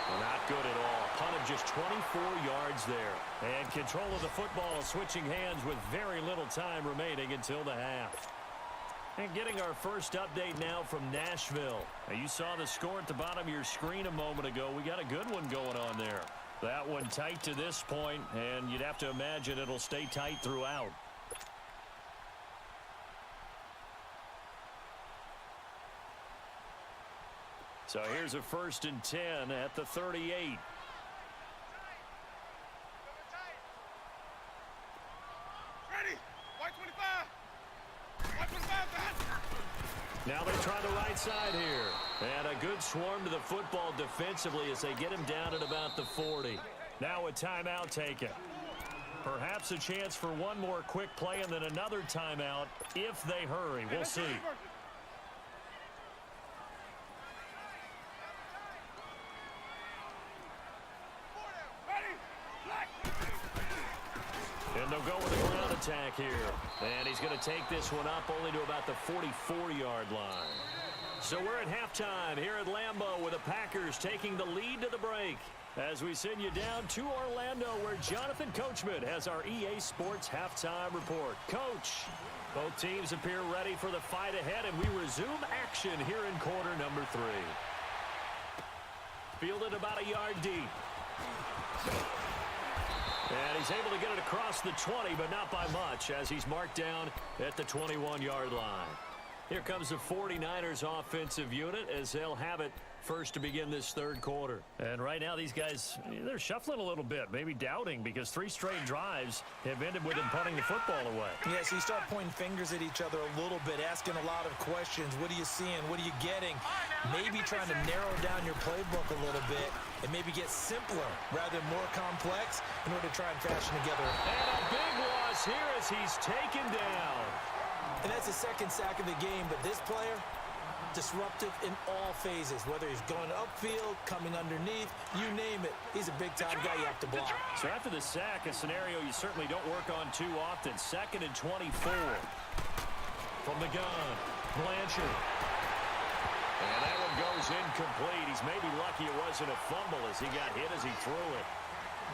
Well, not good at all. Punt of just 24 yards there. And control of the football switching hands with very little time remaining until the half. And getting our first update now from Nashville. Now, you saw the score at the bottom of your screen a moment ago. We got a good one going on there. That one tight to this point, and you'd have to imagine it'll stay tight throughout. So here's a 1st and 10 at the 38. Ready? White 25. White 25, man. Now they try the right side here. And a good swarm to the football defensively as they get him down at about the 40. Now a timeout taken. Perhaps a chance for one more quick play and then another timeout if they hurry. We'll see. And they'll go with a ground attack here. And he's going to take this one up only to about the 44-yard line. So we're at halftime here at Lambeau with the Packers taking the lead to the break. As we send you down to Orlando where Jonathan Coachman has our EA Sports halftime report. Coach, both teams appear ready for the fight ahead, and we resume action here in quarter number 3. Fielded about a yard deep. And he's able to get it across the 20, but not by much as he's marked down at the 21-yard line. Here comes the 49ers offensive unit as they'll have it first to begin this third quarter. And right now these guys, they're shuffling a little bit, maybe doubting because 3 straight drives have ended with them punting the football away. Yeah, so you start pointing fingers at each other a little bit, asking a lot of questions. What are you seeing? What are you getting? Maybe trying to narrow down your playbook a little bit and maybe get simpler rather than more complex in order to try and fashion together. And a big loss here as he's taken down. And that's the second sack of the game, but this player, disruptive in all phases, whether he's going upfield, coming underneath, you name it. He's a big-time guy you have to block. So after the sack, a scenario you certainly don't work on too often. 2nd and 24 from the gun. Blanchard. And that one goes incomplete. He's maybe lucky it wasn't a fumble as he got hit as he threw it.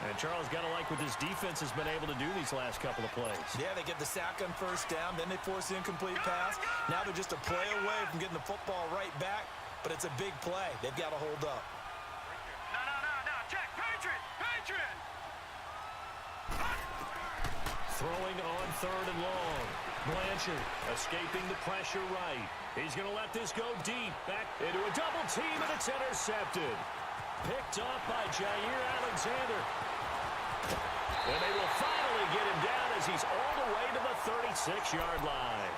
And Charles got to like what this defense has been able to do these last couple of plays. Yeah, they get the sack on 1st down, then they force the incomplete pass. Now they're just a play away from getting the football right back, but it's a big play. They've got to hold up. No. Check. Patriot. Throwing on 3rd and long. Blanchard escaping the pressure right. He's going to let this go deep. Back into a double team, and it's intercepted. Picked off by Jair Alexander. And they will finally get him down as he's all the way to the 36-yard line.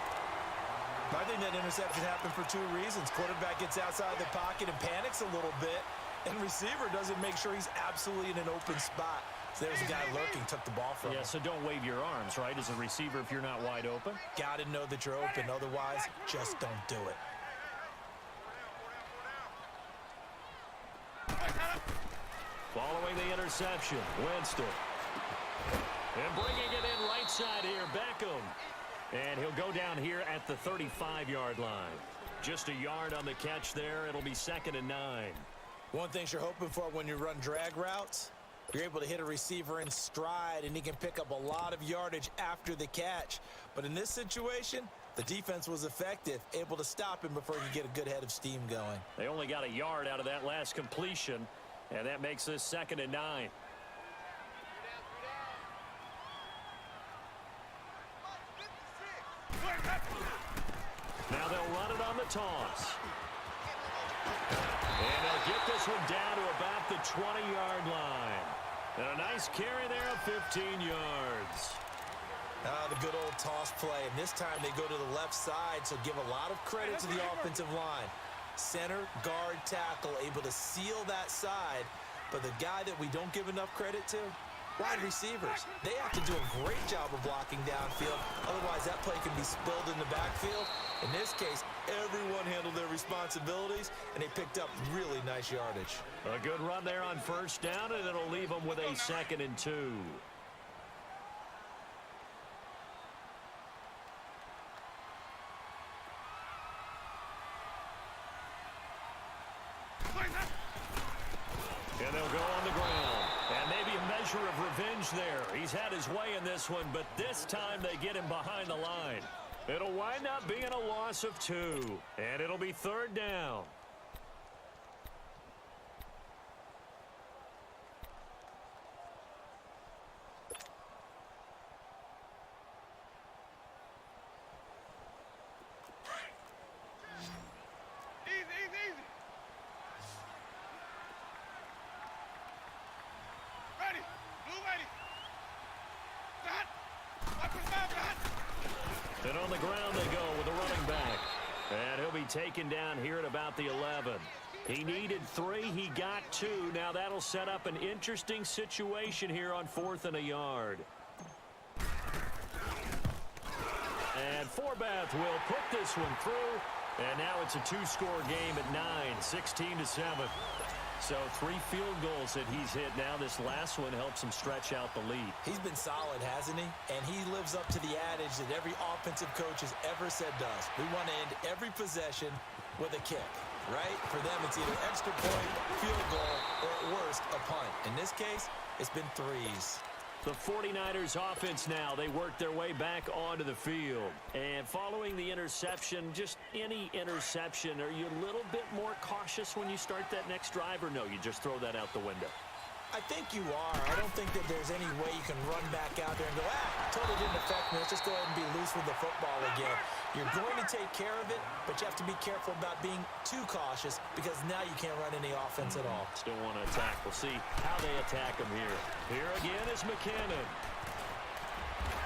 I think that interception happened for two reasons. Quarterback gets outside the pocket and panics a little bit, and receiver doesn't make sure he's absolutely in an open spot. So there's a guy lurking, took the ball from him. Yeah, so don't wave your arms, right, as a receiver if you're not wide open. Got to know that you're open. Otherwise, just don't do it. Following the interception, Winston. And bringing it in right side here, Beckham. And he'll go down here at the 35-yard line. Just a yard on the catch there. It'll be 2nd and 9. One thing you're hoping for when you run drag routes, you're able to hit a receiver in stride, and he can pick up a lot of yardage after the catch. But in this situation, the defense was effective, able to stop him before he could get a good head of steam going. They only got a yard out of that last completion, and that makes this 2nd and 9. Now they'll run it on the toss. And they'll get this one down to about the 20-yard line. And a nice carry there of 15 yards. The good old toss play. And this time they go to the left side, so give a lot of credit to the offensive line. Center, guard, tackle, able to seal that side. But the guy that we don't give enough credit to, wide receivers. They have to do a great job of blocking downfield. Otherwise, that play can be spilled in the backfield. In this case, everyone handled their responsibilities, and they picked up really nice yardage. A good run there on first down, and it'll leave them with a 2nd and 2. And they'll go on the ground. And maybe a measure of revenge there. He's had his way in this one, but this time they get him behind the line. It'll wind up being a loss of 2. And it'll be 3rd down. Easy. Ready. Blue ready. Dot. Up and back, dot. And on the ground they go with a running back. And he'll be taken down here at about the 11. He needed 3. He got 2. Now that'll set up an interesting situation here on 4th and a yard. And Forbath will put this one through. And now it's a 2-score game at 9, 16-7. So 3 field goals that he's hit now. This last one helps him stretch out the lead. He's been solid, hasn't he? And he lives up to the adage that every offensive coach has ever said to us. We want to end every possession with a kick, right? For them, it's either extra point, field goal, or at worst, a punt. In this case, it's been 3s. The 49ers offense now, they work their way back onto the field. And following the interception, just any interception, are you a little bit more cautious when you start that next drive, or no, you just throw that out the window? I think you are. I don't think that there's any way you can run back out there and go, totally didn't affect me. Let's just go ahead and be loose with the football again. You're going to take care of it, but you have to be careful about being too cautious because now you can't run any offense at all. Still want to attack. We'll see how they attack him here. Here again is McKinnon.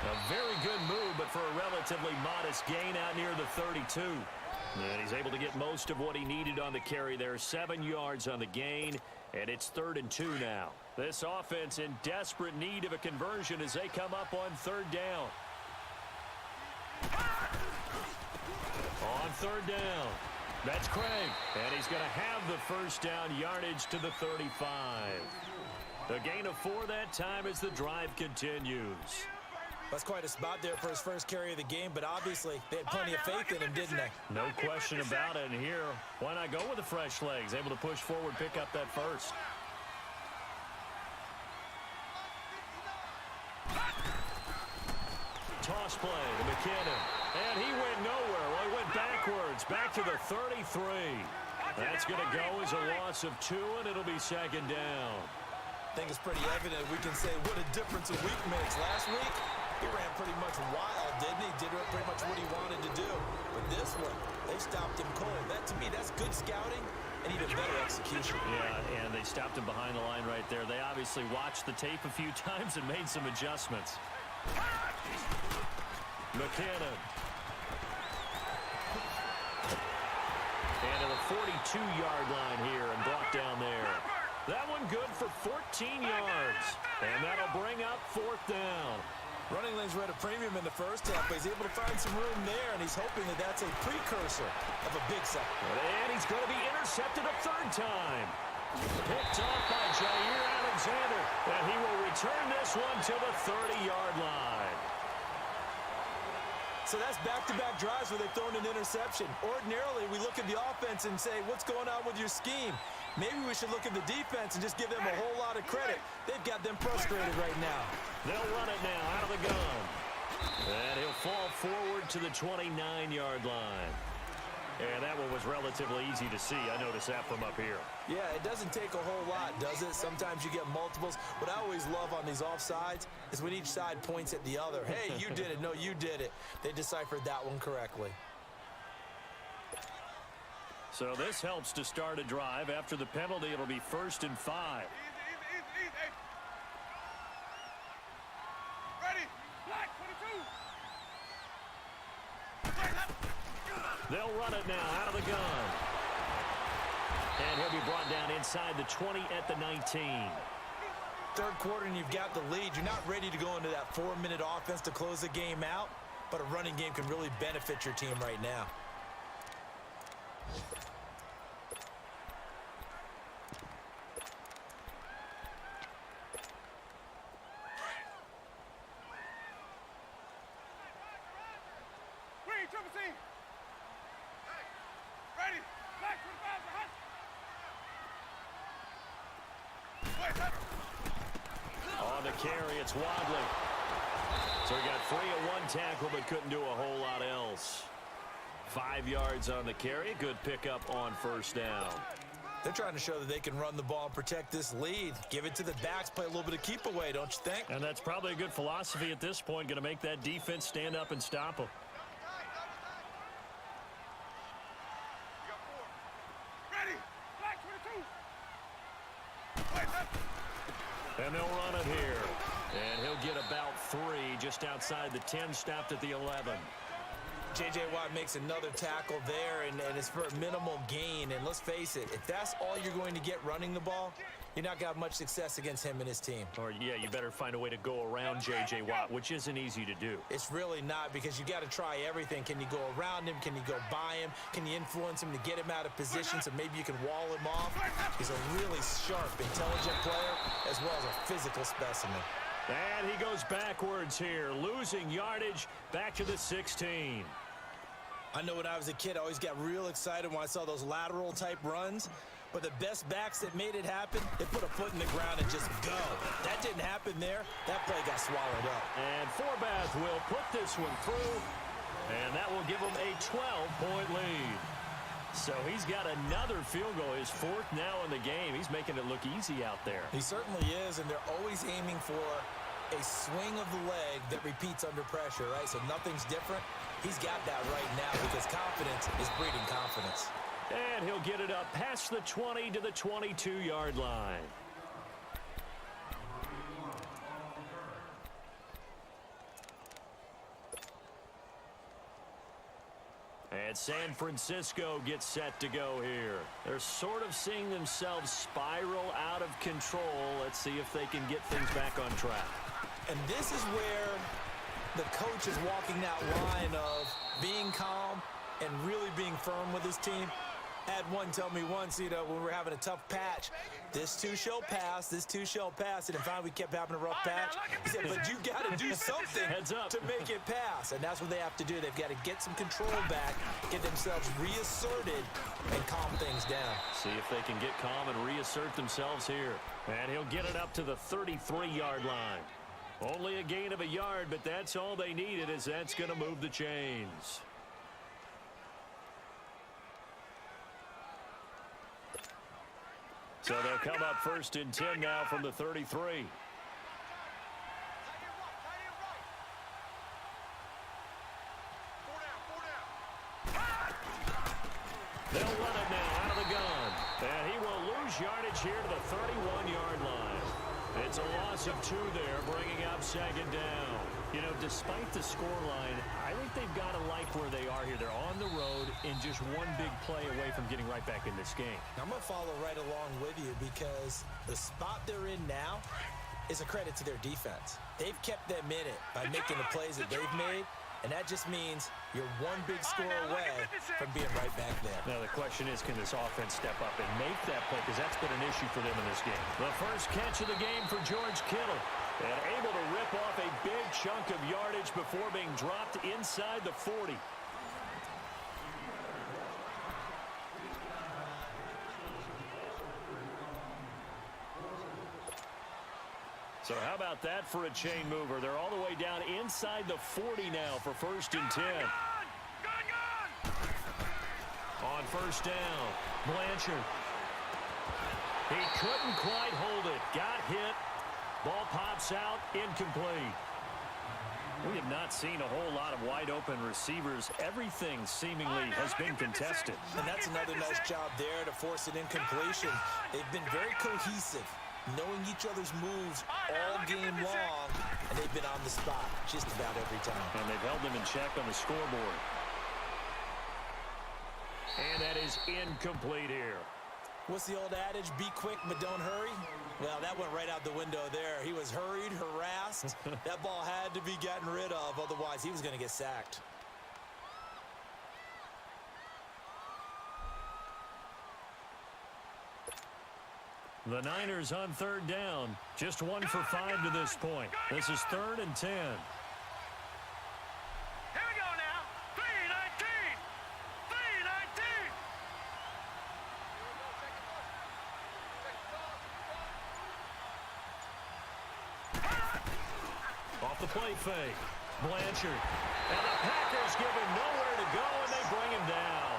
A very good move, but for a relatively modest gain out near the 32. And he's able to get most of what he needed on the carry there. 7 yards on the gain. And it's 3rd and 2 now. This offense in desperate need of a conversion as they come up on 3rd down. On 3rd down, that's Craig. And he's going to have the first down yardage to the 35. A gain of 4 that time as the drive continues. That's quite a spot there for his first carry of the game, but obviously they had plenty of faith in him, didn't they? No question about it. And here, why not go with the fresh legs? Able to push forward, pick up that first. Toss play to McKinnon. And he went nowhere. Well, he went backwards, back to the 33. That's going to go as a loss of 2, and it'll be 2nd down. I think it's pretty evident we can say what a difference a week makes. Last week, he ran pretty much wild, didn't he? Did pretty much what he wanted to do. But this one, they stopped him cold. That, to me, that's good scouting, and even better execution. Yeah, and they stopped him behind the line right there. They obviously watched the tape a few times and made some adjustments. McKinnon. And to the 42-yard line here and brought down there. That one good for 14 yards. And that'll bring up 4th down. Running lanes were at a premium in the first half, but he's able to find some room there, and he's hoping that that's a precursor of a big second. And he's going to be intercepted a 3rd time. Picked off by Jair Alexander. And he will return this one to the 30-yard line. So that's back-to-back drives where they've thrown an interception. Ordinarily, we look at the offense and say, what's going on with your scheme? Maybe we should look at the defense and just give them a whole lot of credit. They've got them frustrated right now. They'll run it now out of the gun. And he'll fall forward to the 29-yard line. And that one was relatively easy to see. I noticed that from up here. Yeah, it doesn't take a whole lot, does it? Sometimes you get multiples. What I always love on these offsides is when each side points at the other. Hey, you did it. No, you did it. They deciphered that one correctly. So this helps to start a drive. After the penalty, it'll be 1st and 5. Easy. Ready? Black 22. They'll run it now out of the gun. And he'll be brought down inside the 20 at the 19. Third quarter and you've got the lead. You're not ready to go into that 4-minute offense to close the game out, but a running game can really benefit your team right now. On the carry, it's Wadley. So he got free of one tackle, but couldn't do a whole lot else. 5 yards on the carry. Good pickup on 1st down. They're trying to show that they can run the ball and protect this lead. Give it to the backs, play a little bit of keep away, don't you think? And that's probably a good philosophy at this point. Going to make that defense stand up and stop them. And they'll run it here. And he'll get about 3 just outside the 10, stopped at the 11. J.J. Watt makes another tackle there, and it's for a minimal gain. And let's face it, if that's all you're going to get running the ball, you're not going to have much success against him and his team. Or, yeah, you better find a way to go around J.J. Watt, which isn't easy to do. It's really not, because you got to try everything. Can you go around him? Can you go by him? Can you influence him to get him out of position so maybe you can wall him off? He's a really sharp, intelligent player as well as a physical specimen. And he goes backwards here, losing yardage back to the 16. I know when I was a kid, I always got real excited when I saw those lateral type runs. But the best backs that made it happen, they put a foot in the ground and just go. That didn't happen there. That play got swallowed up. And Forbath will put this one through. And that will give him a 12-point lead. So he's got another field goal, his 4th now in the game. He's making it look easy out there. He certainly is, and they're always aiming for a swing of the leg that repeats under pressure, right? So nothing's different. He's got that right now because confidence is breeding confidence. And he'll get it up past the 20 to the 22-yard line. And San Francisco gets set to go here. They're sort of seeing themselves spiral out of control. Let's see if they can get things back on track. And this is where the coach is walking that line of being calm and really being firm with his team. Had one tell me once, when we were having a tough patch, this too shall pass, this too shall pass. And finally we kept having a rough patch. He said, but you got to do something to make it pass. And that's what they have to do. They've got to get some control back, get themselves reasserted, and calm things down. See if they can get calm and reassert themselves here. And he'll get it up to the 33-yard line. Only a gain of a yard, but that's all they needed, as that's going to move the chains. So they'll come up 1st and 10 now from the 33. They'll run it now out of the gun. And he will lose yardage here to the 31-yard line. It's a loss of 2 there, bringing up second down. You know, despite the scoreline, I think they've got to like where they are here. They're on the road and just one big play away from getting right back in this game. I'm going to follow right along with you because the spot they're in now is a credit to their defense. They've kept them in it by making the plays that they've made, and that just means you're one big score away from being right back there. Now the question is, can this offense step up and make that play? Because that's been an issue for them in this game. The first catch of the game for George Kittle. And able to rip off a big chunk of yardage before being dropped inside the 40. So how about that for a chain mover? They're all the way down inside the 40 now for 1st and 10. On 1st down, Blanchard. He couldn't quite hold it. Got hit. Ball pops out, incomplete. We have not seen a whole lot of wide-open receivers. Everything seemingly has been contested. And that's another nice job there to force an incompletion. They've been very cohesive, knowing each other's moves all game long, and they've been on the spot just about every time. And they've held them in check on the scoreboard. And that is incomplete here. What's the old adage? Be quick, but don't hurry. Well, that went right out the window there. He was hurried, harassed. That ball had to be gotten rid of, otherwise he was going to get sacked. The Niners on 3rd down. Just 1 for 5 to this point. This is 3rd and 10. Here we go now. 3-19. 3-19. Off the play fake. Blanchard. And the Packers give him nowhere to go, and they bring him down.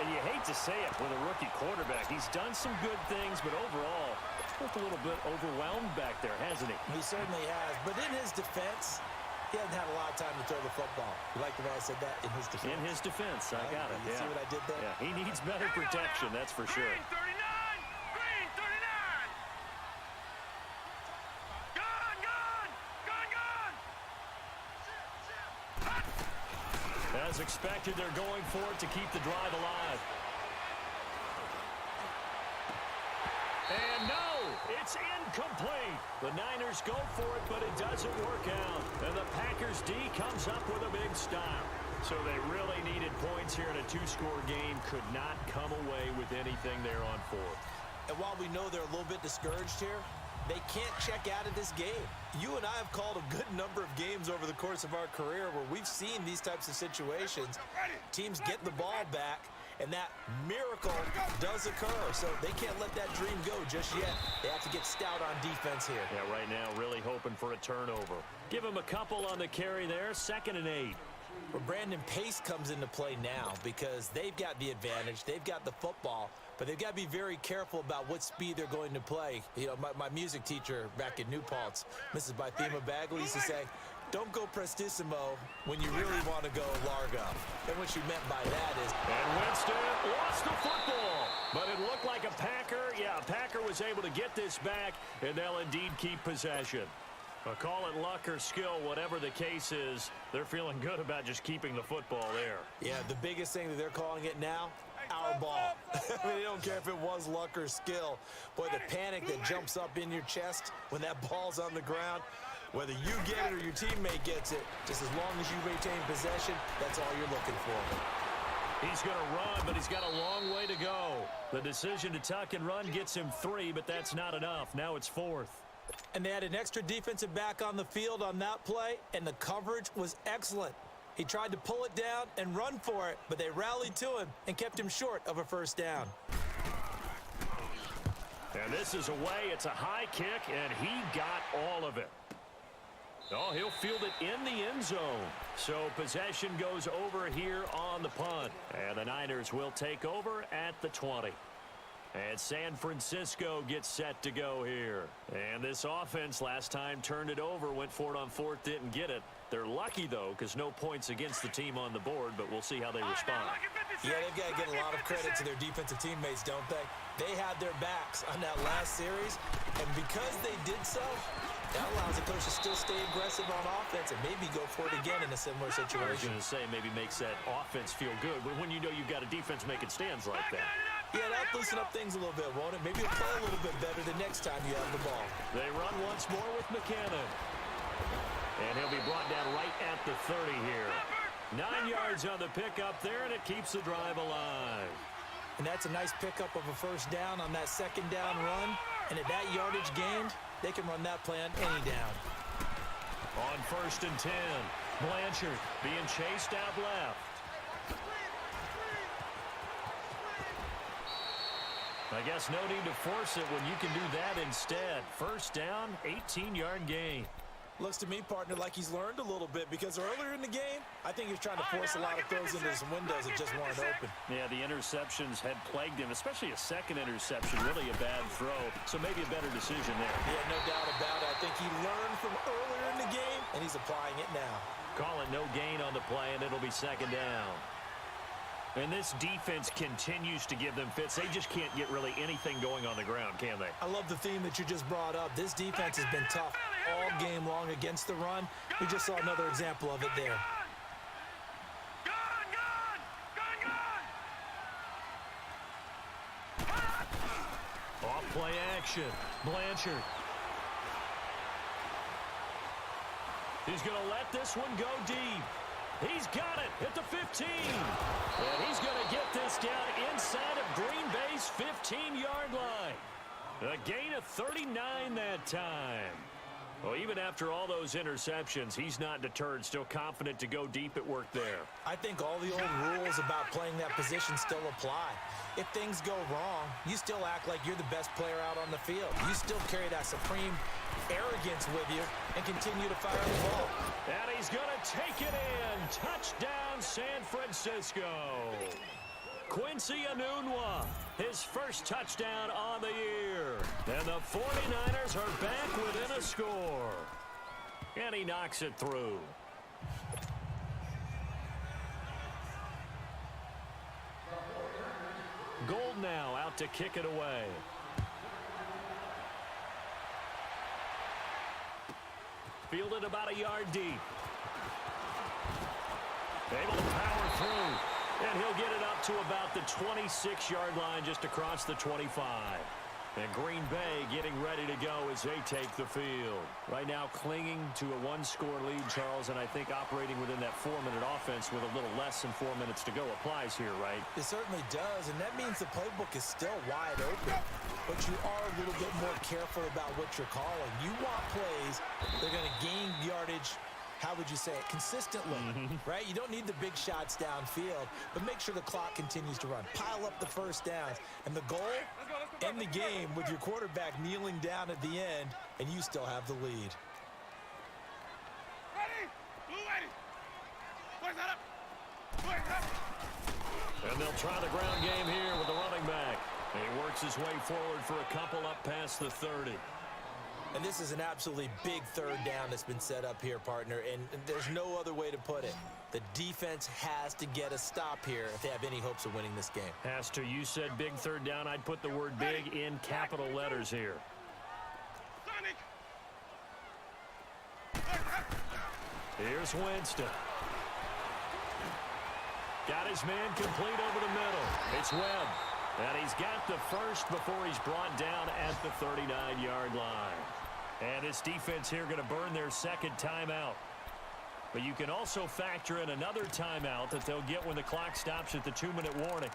And you hate to say it with a rookie quarterback. He's done some good things, but overall, looked a little bit overwhelmed back there, hasn't he? He certainly has. But in his defense, he hasn't had a lot of time to throw the football. You like the way I said that? In his defense. In his defense, I got it. You see what I did there? Yeah, he needs better protection, that's for sure. Green 39. Green 39. Gone, gone. Gone, gone. As expected, they're going for it to keep the drive alive. And no, it's incomplete. The Niners go for it, but it doesn't work out. And the Packers D comes up with a big stop. So they really needed points here in a 2-score game. Could not come away with anything there on 4th. And while we know they're a little bit discouraged here, they can't check out of this game. You and I have called a good number of games over the course of our career where we've seen these types of situations. Teams get the ball back, and that miracle does occur. So they can't let that dream go just yet. They have to get stout on defense here. Yeah, right now really hoping for a turnover. Give him a couple on the carry there, 2nd and 8. Well, Brandon Pace comes into play now because they've got the advantage. They've got the football, but they've got to be very careful about what speed they're going to play. You know, my music teacher back in New Paltz, Mrs. Bythema Bagley, used to say, don't go prestissimo when you really want to go largo. And what she meant by that is... And Winston lost the football, but it looked like a Packer. Yeah, a Packer was able to get this back, and they'll indeed keep possession. But call it luck or skill, whatever the case is, they're feeling good about just keeping the football there. Yeah, the biggest thing that they're calling it now, our ball. I mean, they don't care if it was luck or skill. Boy, the panic that jumps up in your chest when that ball's on the ground, whether you get it or your teammate gets it, just as long as you retain possession, that's all you're looking for. He's going to run, but he's got a long way to go. The decision to tuck and run gets him 3, but that's not enough. Now it's 4th. And they had an extra defensive back on the field on that play, and the coverage was excellent. He tried to pull it down and run for it, but they rallied to him and kept him short of a 1st down. And this is away. It's a high kick, and he got all of it. Oh, he'll field it in the end zone. So possession goes over here on the punt. And the Niners will take over at the 20. And San Francisco gets set to go here. And this offense last time turned it over, went for it on 4th, didn't get it. They're lucky, though, because no points against the team on the board, but we'll see how they respond. Yeah, they've got to get a lot of credit to their defensive teammates, don't they? They had their backs on that last series, and because they did so, that allows the coach to still stay aggressive on offense and maybe go for it again in a similar I was situation. going to say maybe makes that offense feel good, but when you know you've got a defense making stands like that. Yeah, that'll loosen up things a little bit, won't it? Maybe you'll play a little bit better the next time you have the ball. They run once more with McCannon. And he'll be brought down right at the 30 here. 9 yards on the pickup there, and it keeps the drive alive. And that's a nice pickup of a first down on that second down run. And at that yardage gained, they can run that play on any down. On 1st and 10, Blanchard being chased out left. I guess no need to force it when you can do that instead. First down, 18-yard gain. Looks to me, partner, like he's learned a little bit because earlier in the game, I think he was trying to force a lot of throws into some windows that just weren't open. Yeah, the interceptions had plagued him, especially a second interception, really a bad throw. So maybe a better decision there. Yeah, no doubt about it. I think he learned from earlier in the game, and he's applying it now. Call it no gain on the play, and it'll be second down. And this defense continues to give them fits. They just can't get really anything going on the ground, can they? I love the theme that you just brought up. This defense has been tough all game long against the run. We just saw another example of it there. Off play action. Blanchard. He's going to let this one go deep. He's got it at the 15. And he's going to get this down inside of Green Bay's 15-yard line. A gain of 39 that time. Well, even after all those interceptions, he's not deterred, still confident to go deep at work there. I think all the old rules about playing that position still apply. If things go wrong, you still act like you're the best player out on the field. You still carry that supreme arrogance with you and continue to fire the ball. And he's going to take it in. Touchdown, San Francisco. Quincy Enunwa, his first touchdown on the year. And the 49ers are back within a score. And he knocks it through. Gold now out to kick it away. Fielded about a yard deep. Able to power through. And he'll get it up to about the 26-yard line just across the 25. And Green Bay getting ready to go as they take the field. Right now clinging to a one-score lead, Charles, and I think operating within that 4-minute offense with a little less than 4 minutes to go applies here, right? It certainly does, and that means the playbook is still wide open. But you are a little bit more careful about what you're calling. You want plays that are going to gain yardage, how would you say it, consistently, right? You don't need the big shots downfield, but make sure the clock continues to run. Pile up the first downs. And the goal, end the game with your quarterback kneeling down at the end, and you still have the lead. Ready? Blue ready. Boys that up. Boys up. And they'll try the ground game here with the running back. And he works his way forward for a couple up past the 30. And this is an absolutely big third down that's been set up here, partner, and there's no other way to put it. The defense has to get a stop here if they have any hopes of winning this game. Has to. You said big third down. I'd put the word big in capital letters here. Sonic. Here's Winston. Got his man complete over the middle. It's Webb. And he's got the first before he's brought down at the 39-yard line. And this defense here going to burn their second timeout. But you can also factor in another timeout that they'll get when the clock stops at the 2-minute warning.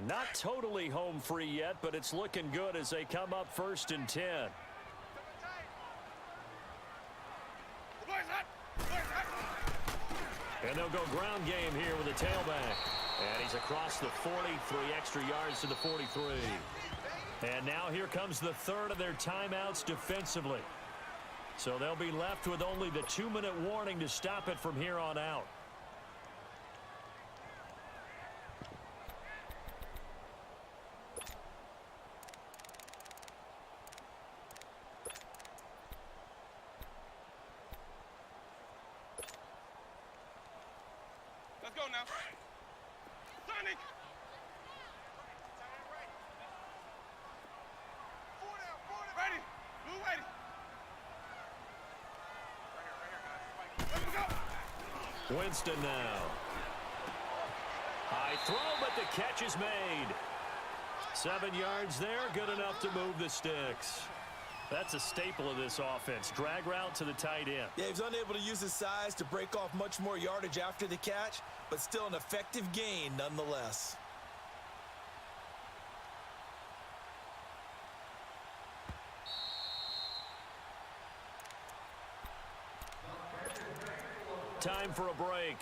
Not totally home free yet, but it's looking good as they come up 1st and 10. And they'll go ground game here with a tailback. And he's across the 40, 3 extra yards to the 43. And now here comes the third of their timeouts defensively. So they'll be left with only the 2-minute warning to stop it from here on out. now. Sonic. Ready. Move ready. Right here, guys. Winston now. High throw, but the catch is made. 7 yards there, good enough to move the sticks. That's a staple of this offense. Drag route to the tight end. Yeah, he was unable to use his size to break off much more yardage after the catch, but still an effective gain nonetheless. Time for a break.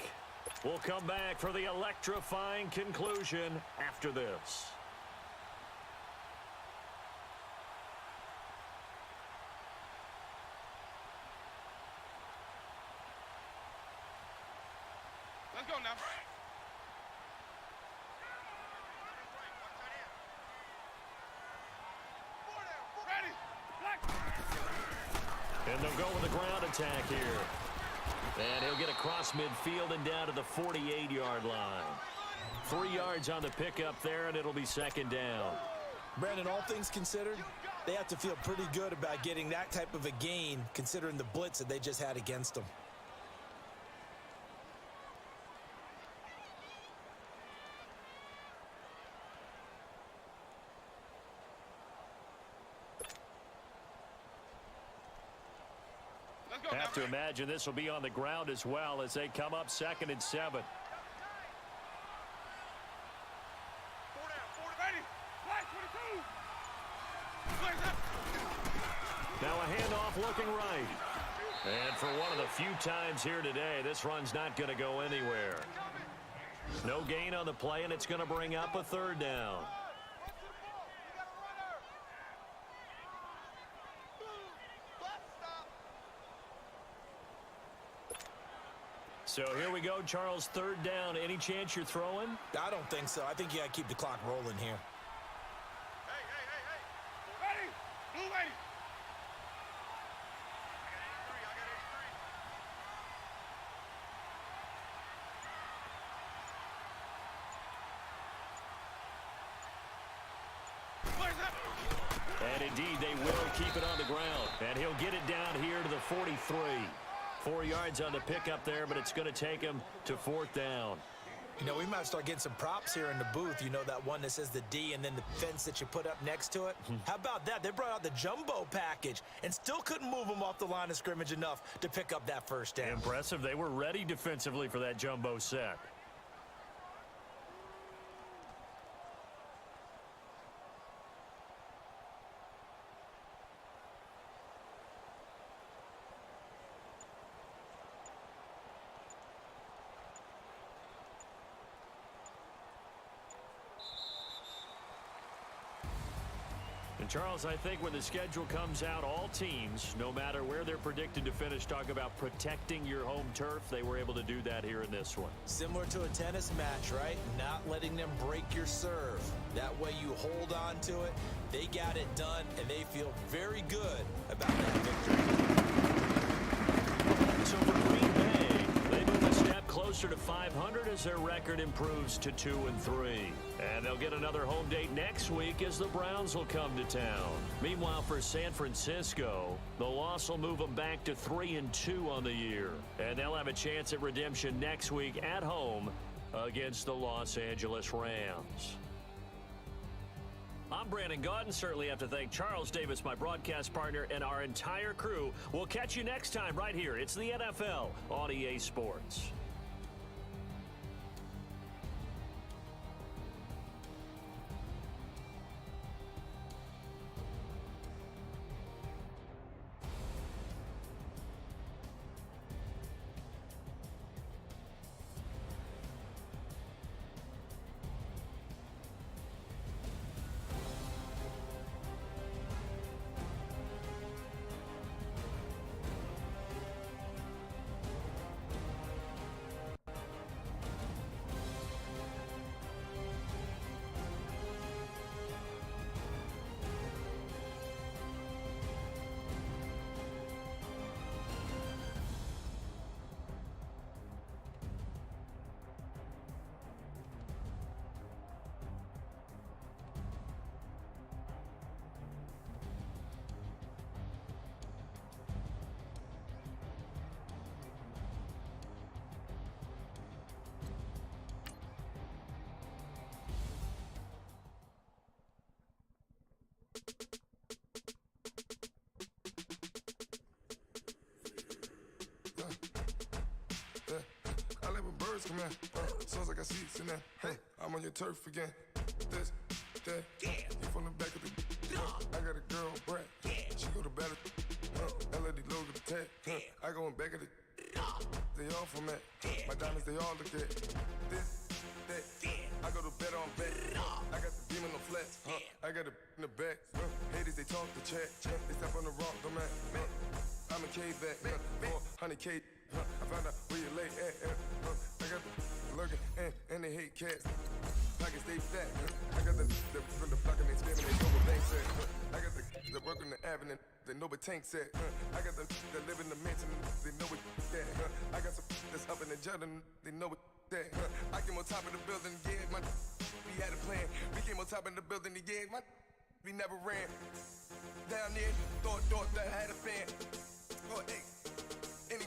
We'll come back for the electrifying conclusion after this. Let's go now. Ready. And they'll go with the ground attack here. And he'll get across midfield and down to the 48-yard line. 3 yards on the pickup there, and it'll be second down. Brandon, all things considered, they have to feel pretty good about getting that type of a gain considering the blitz that they just had against them. Have to imagine this will be on the ground as well as they come up 2nd and 7. Now a handoff looking right. And for one of the few times here today, this run's not going to go anywhere. No gain on the play, and it's going to bring up a 3rd down. So here we go, Charles, 3rd down. Any chance you're throwing? I don't think so. I think you got to keep the clock rolling here. Hey. Ready. Move ready. And indeed, they will keep it on the ground. And he'll get it down here to the 43. 4 yards on the pickup there, but it's going to take him to 4th down. You know, we might start getting some props here in the booth. You know, that one that says the D and then the fence that you put up next to it. How about that? They brought out the jumbo package and still couldn't move them off the line of scrimmage enough to pick up that 1st down. Impressive. They were ready defensively for that jumbo set. And Charles, I think when the schedule comes out, all teams, no matter where they're predicted to finish, talk about protecting your home turf. They were able to do that here in this one. Similar to a tennis match, right? Not letting them break your serve. That way you hold on to it. They got it done, and they feel very good about that victory. So for Green Bay, they move a step closer to 500 as their record improves to 2-3. And they'll get another home date next week as the Browns will come to town. Meanwhile, for San Francisco, the loss will move them back to 3-2 on the year. And they'll have a chance at redemption next week at home against the Los Angeles Rams. I'm Brandon Gaudin. Certainly have to thank Charles Davis, my broadcast partner, and our entire crew. We'll catch you next time right here. It's the NFL on EA Sports. I like when birds come in. Sounds like I got seats in there. I'm on your turf again. This, that. You from the back of the. I got a girl, Brett. She go to battle. LED logo the tag. I go in back of the. They all from that. My diamonds, they all look at. This, that. I go to bed on bed. I got the demon on flats. I got it in the back. Haters, they talk the chat. They step on the rock, the man. I'm a K back. 400K. I found out where you lay at. I got the lurking and they hate cats. Pockets stay fat. I got the from the block and they spamming, they know what banks at. I got the work on the avenue, they know what tanks at. I got the live in the mansion, they know what that. I got some that's up in the Jordan, they know what that. I came on top of the building, yeah, we had a plan. We came on top of the building, yeah, we never ran. Down there, thought that I had a fan. Oh, hey, any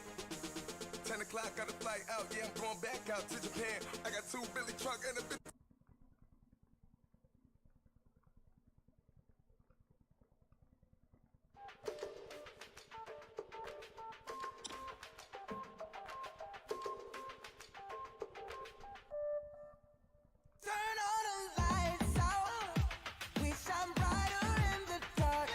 10 o'clock, got a flight out, yeah, I'm going back out to Japan. I got 2 Billy truck and a bit. Turn all the lights out. We shine brighter in the dark.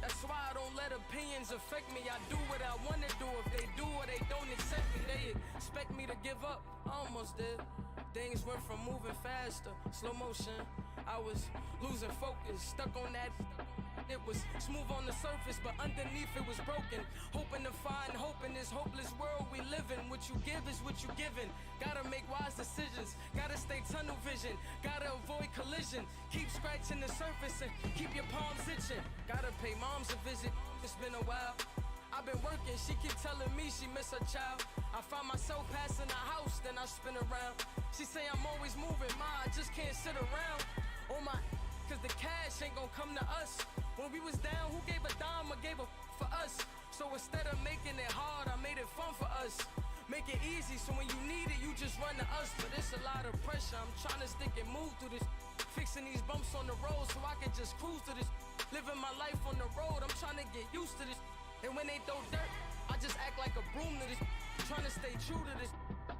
That's why I don't let opinions affect me. I do what I want to do. If they do or they don't accept me, they expect me to give up. I almost did. Things went from moving faster, slow motion. I was losing focus, stuck on that. It was smooth on the surface, but underneath it was broken. Hoping to find hope in this hopeless world we live in. What you give is what you given. Gotta make wise decisions. Gotta stay tunnel vision. Gotta avoid collision. Keep scratching the surface and keep your palms itching. Gotta pay moms a visit. It's been a while. I've been working. She keep telling me she miss her child. I find myself passing the house, then I spin around. She say I'm always moving. Ma, I just can't sit around. Oh my, cause the cash ain't gonna come to us. When we was down, who gave a dime or gave a for us? So instead of making it hard, I made it fun for us. Make it easy, so when you need it, you just run to us. But it's a lot of pressure, I'm trying to stick and move through this. Fixing these bumps on the road so I can just cruise to this. Living my life on the road, I'm trying to get used to this. And when they throw dirt, I just act like a broom to this. Trying to stay true to this.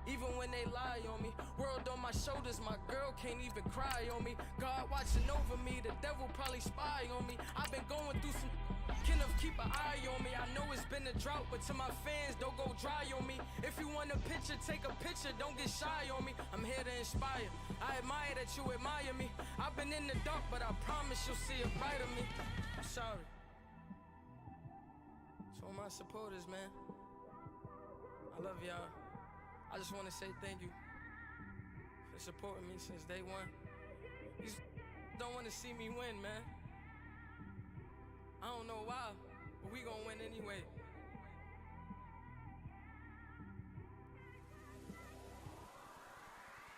Even when they lie on me, world on my shoulders, my girl can't even cry on me. God watching over me, the devil probably spy on me. I've been going through some, kind of keep an eye on me. I know it's been a drought, but to my fans, don't go dry on me. If you want a picture, take a picture, don't get shy on me. I'm here to inspire, I admire that you admire me. I've been in the dark, but I promise you'll see a brighter me. I'm sorry. To all my supporters, man, I love y'all. I just want to say thank you for supporting me since day one. You just don't want to see me win, man. I don't know why, but we gonna win anyway.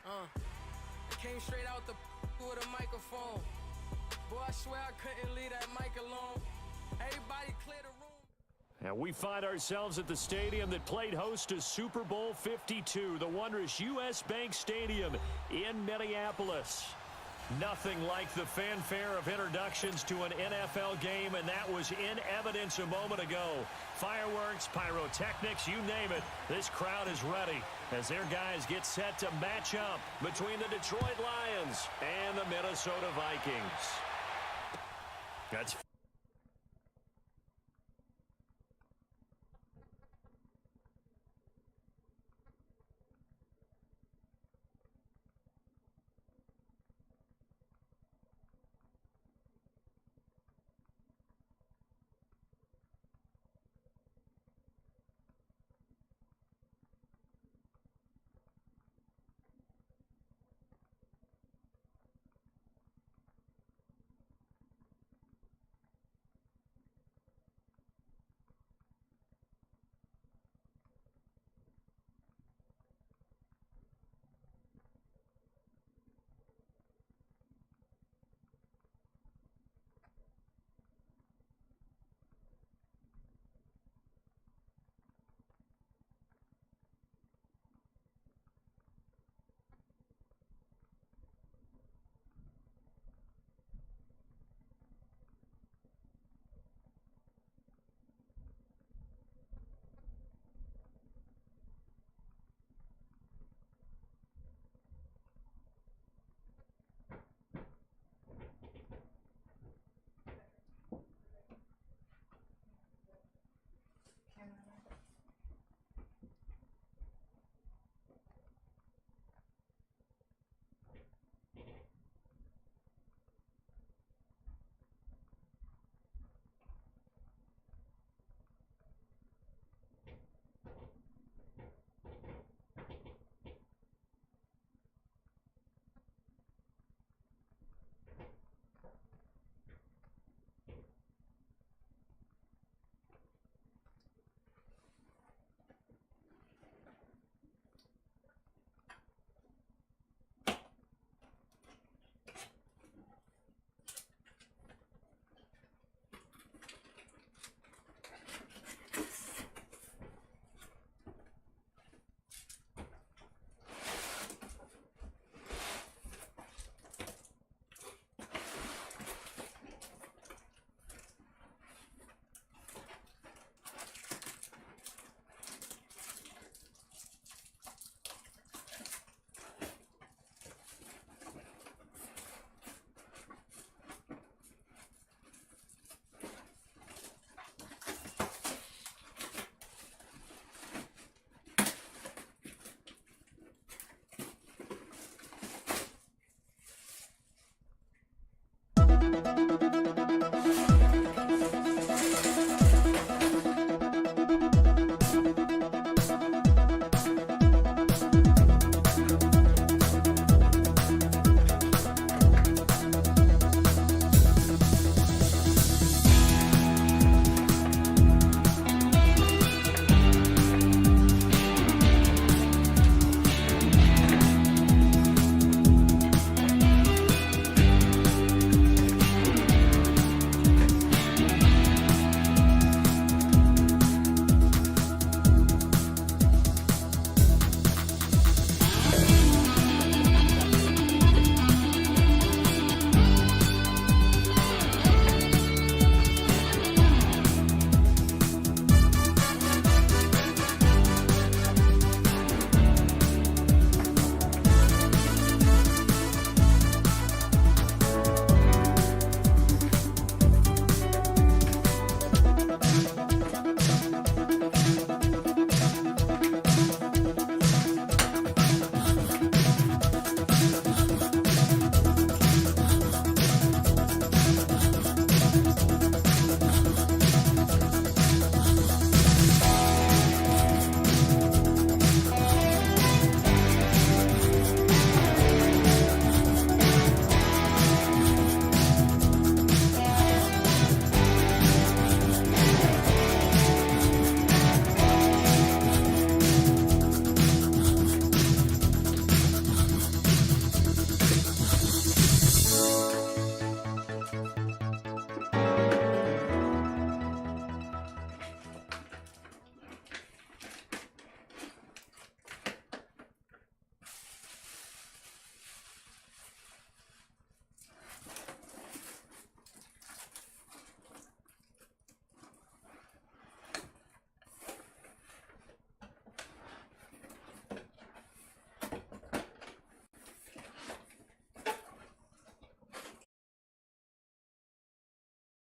I came straight out the with a microphone. Boy, I swear I couldn't leave that mic alone. Everybody clear the room. And we find ourselves at the stadium that played host to Super Bowl 52, the wondrous U.S. Bank Stadium in Minneapolis. Nothing like the fanfare of introductions to an NFL game, and that was in evidence a moment ago. Fireworks, pyrotechnics, you name it, this crowd is ready as their guys get set to match up between the Detroit Lions and the Minnesota Vikings. That's